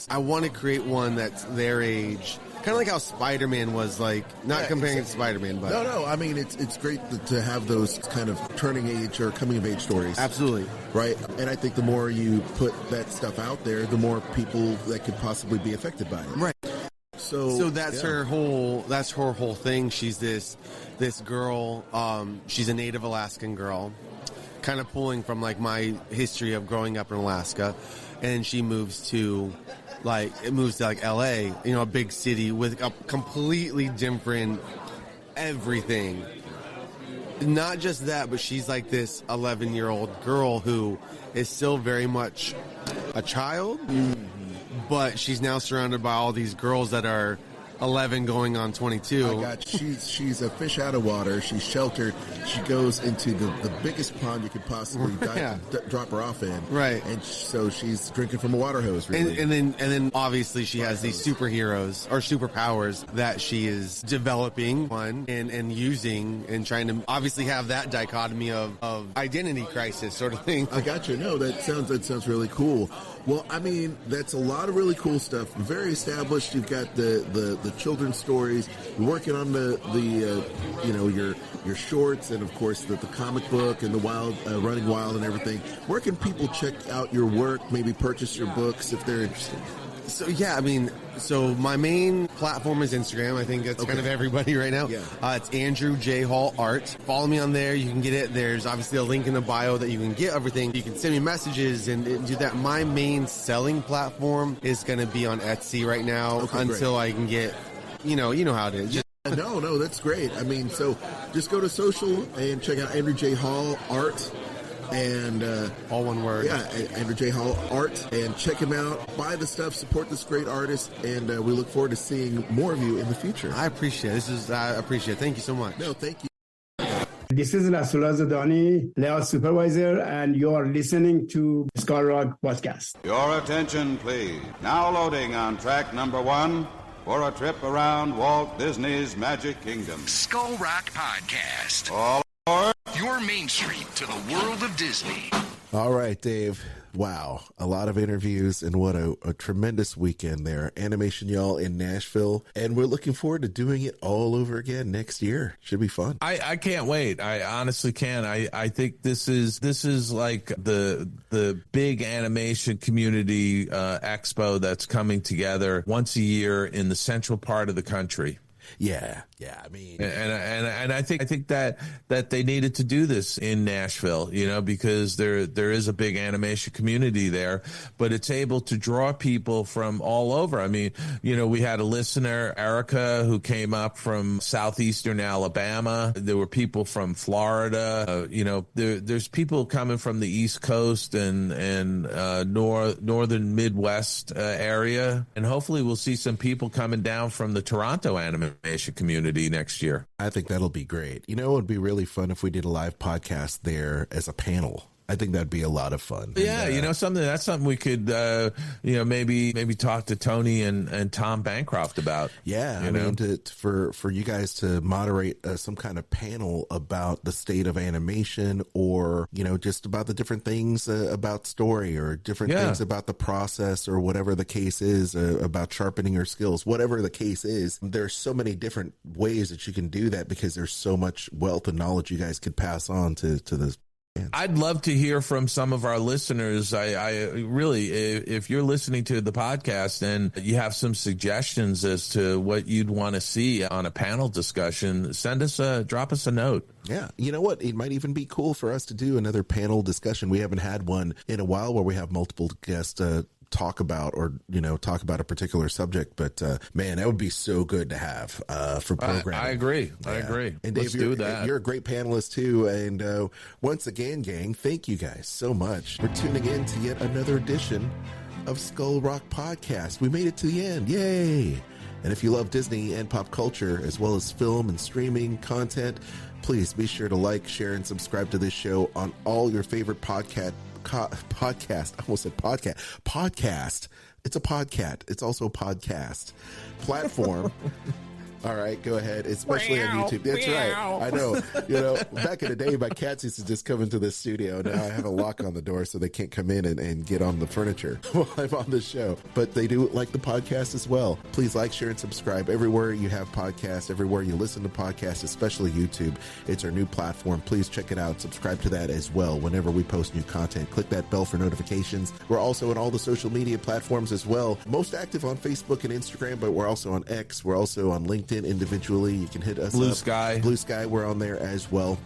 I want to create one that's their age, kind of like how Spider-Man was, not comparing it to Spider-Man, but no, I mean it's great to have those kind of turning age or coming of age stories. Absolutely. Right. And I think the more you put that stuff out there, the more people that could possibly be affected by it. Right. So that's her whole thing. She's this girl, she's a native Alaskan girl, kind of pulling from my history of growing up in Alaska, and she moves to LA, a big city with a completely different everything. Not just that, but she's like this 11-year-old girl who is still very much a child, but she's now surrounded by all these girls that are 11 going on 22. She's a fish out of water. She's sheltered. She goes into the biggest pond you could possibly drop her off in. Right. And so she's drinking from a water hose, really. And then obviously she has these superheroes or superpowers that she is developing and using and trying to obviously have that dichotomy of identity crisis sort of thing. I got you. No, that sounds really cool. Well, I mean, that's a lot of really cool stuff. Very established. You've got the children's stories. You're working on your shorts, and of course the comic book and the Running Wild and everything. Where can people check out your work? Maybe purchase your books if they're interested. So so my main platform is Instagram. I think that's kind of everybody right now. Yeah. It's Andrew J. Hall Art. Follow me on there. You can get it. There's obviously a link in the bio that you can get everything. You can send me messages and do that. My main selling platform is going to be on Etsy right now until I can get, you know how it is. No, that's great. I mean, so just go to social and check out Andrew J. Hall Art. And all one word. Yeah, Andrew J. Hall Art, and check him out. Buy the stuff, support this great artist, and we look forward to seeing more of you in the future. I appreciate it. I appreciate it. Thank you so much. No, thank you. This is Rasulullah Zadani, layout supervisor, and you're listening to Skull Rock Podcast. Your attention, please. Now loading on track number 1 for a trip around Walt Disney's Magic Kingdom. Skull Rock Podcast. All aboard. Your main street to the world of Disney. All right, Dave. Wow. A lot of interviews, and what a tremendous weekend there. Animation Y'all in Nashville. And we're looking forward to doing it all over again next year. Should be fun. I can't wait. I honestly can. I think this is like the big animation community expo that's coming together once a year in the central part of the country. Yeah. I mean, and I think that they needed to do this in Nashville, because there is a big animation community there, but it's able to draw people from all over. I mean, we had a listener, Erica, who came up from southeastern Alabama. There were people from Florida. There's people coming from the East Coast and northern Midwest area, and hopefully we'll see some people coming down from the Toronto animation community next year. I think that'll be great. It would be really fun if we did a live podcast there as a panel. I think that'd be a lot of fun. Yeah, and, something we could, maybe talk to Tony and Tom Bancroft about. Yeah, I mean, for you guys to moderate some kind of panel about the state of animation, or just about the different things about story, or different things about the process, or whatever the case is, about sharpening your skills, whatever the case is. There's so many different ways that you can do that, because there's so much wealth of knowledge you guys could pass on to the. I'd love to hear from some of our listeners. I really, if you're listening to the podcast and you have some suggestions as to what you'd want to see on a panel discussion, drop us a note. Yeah. You know what? It might even be cool for us to do another panel discussion. We haven't had one in a while where we have multiple guests talk about a particular subject, but man, that would be so good to have for programming. I agree. And Let's Dave, do that. You're a great panelist too, and once again, gang, thank you guys so much for tuning in to yet another edition of Skull Rock Podcast. We made it to the end. Yay. And if you love Disney and pop culture, as well as film and streaming content, please be sure to like, share, and subscribe to this show on all your favorite podcast. I almost said podcast. It's a podcast. It's also a podcast platform. All right, go ahead. Especially on YouTube. That's right. I know. Back in the day, my cats used to just come into the studio. Now I have a lock on the door so they can't come in and get on the furniture while I'm on the show. But they do like the podcast as well. Please like, share, and subscribe everywhere you have podcasts, everywhere you listen to podcasts, especially YouTube. It's our new platform. Please check it out. Subscribe to that as well whenever we post new content. Click that bell for notifications. We're also on all the social media platforms as well. Most active on Facebook and Instagram, but we're also on X. We're also on LinkedIn individually. You can hit us Blue up. Sky, we're on there as well.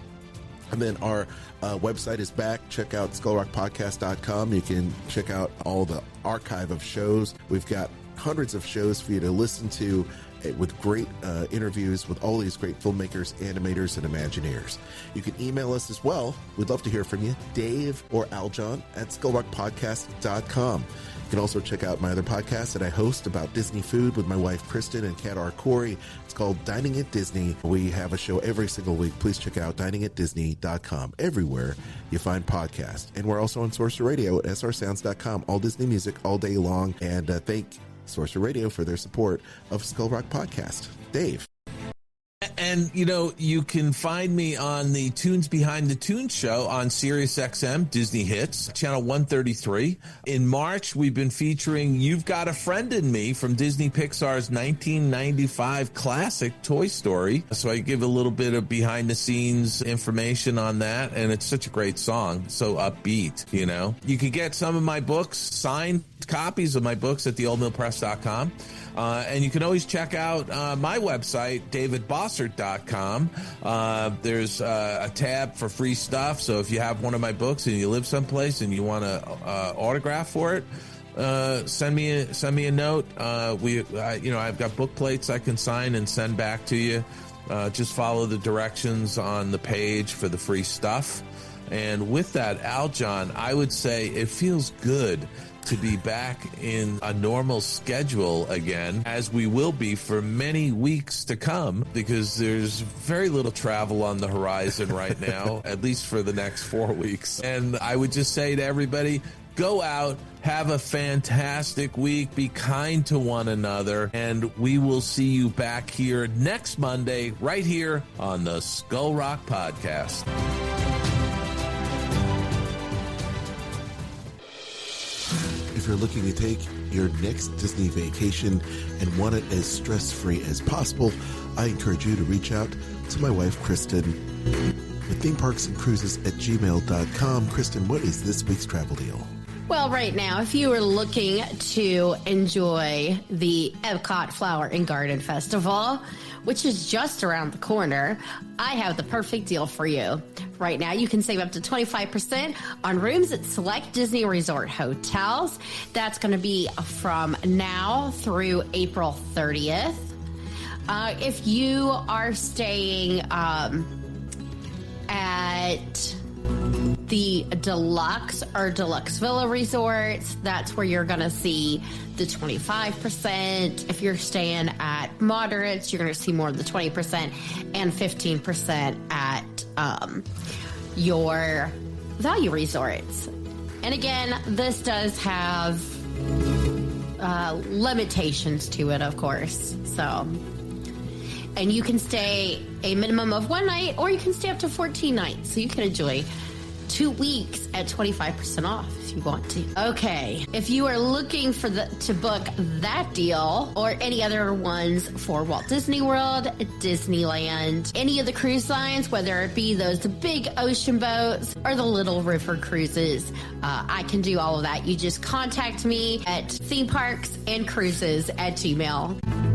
And then our website is back. Check out skullrockpodcast.com. You can check out all the archive of shows. We've got hundreds of shows for you to listen to with great interviews with all these great filmmakers, animators, and Imagineers. You can email us as well. We'd love to hear from you, Dave or Aljon at skullrockpodcast.com. You can also check out my other podcast that I host about Disney food with my wife, Kristen, and cat R. Corey. It's called Dining at Disney. We have a show every single week. Please check out diningatdisney.com everywhere you find podcasts. And we're also on Sorcerer Radio at srsounds.com. All Disney music all day long. And thank Sorcerer Radio for their support of Skull Rock Podcast. Dave. And, you can find me on the Tunes Behind the Tunes show on Sirius XM, Disney Hits, channel 133. In March, we've been featuring You've Got a Friend in Me from Disney Pixar's 1995 classic Toy Story. So I give a little bit of behind-the-scenes information on that, and it's such a great song, so upbeat, You can get some of my books, signed copies of my books at theoldmillpress.com. And you can always check out my website, davidbossert.com. There's a tab for free stuff. So if you have one of my books and you live someplace and you want to autograph for it, send me a note. I've got book plates I can sign and send back to you. Just follow the directions on the page for the free stuff. And with that, Aljon, I would say it feels good to be back in a normal schedule again, as we will be for many weeks to come, because there's very little travel on the horizon right now, at least for the next 4 weeks. And I would just say to everybody, go out, have a fantastic week, be kind to one another, and we will see you back here next Monday, right here on the Skull Rock Podcast. If you're looking to take your next Disney vacation and want it as stress-free as possible, I encourage you to reach out to my wife, Kristen, with themeparksandcruises@gmail.com. Kristen, what is this week's travel deal? Well, right now, if you are looking to enjoy the Epcot Flower and Garden Festival, which is just around the corner, I have the perfect deal for you. Right now, you can save up to 25% on rooms at select Disney Resort hotels. That's going to be from now through April 30th. If you are staying at the Deluxe or Deluxe Villa Resorts, that's where you're going to see the 25%. If you're staying at moderates, you're going to see more of the 20% and 15% at your value resorts. And again, this does have limitations to it, of course. So, and you can stay a minimum of 1 night, or you can stay up to 14 nights. So you can enjoy 2 weeks at 25% off if you want to. Okay, if you are looking for to book that deal or any other ones for Walt Disney World, Disneyland, any of the cruise lines, whether it be those big ocean boats or the little river cruises, I can do all of that. You just contact me at themeparksandcruises@gmail.com.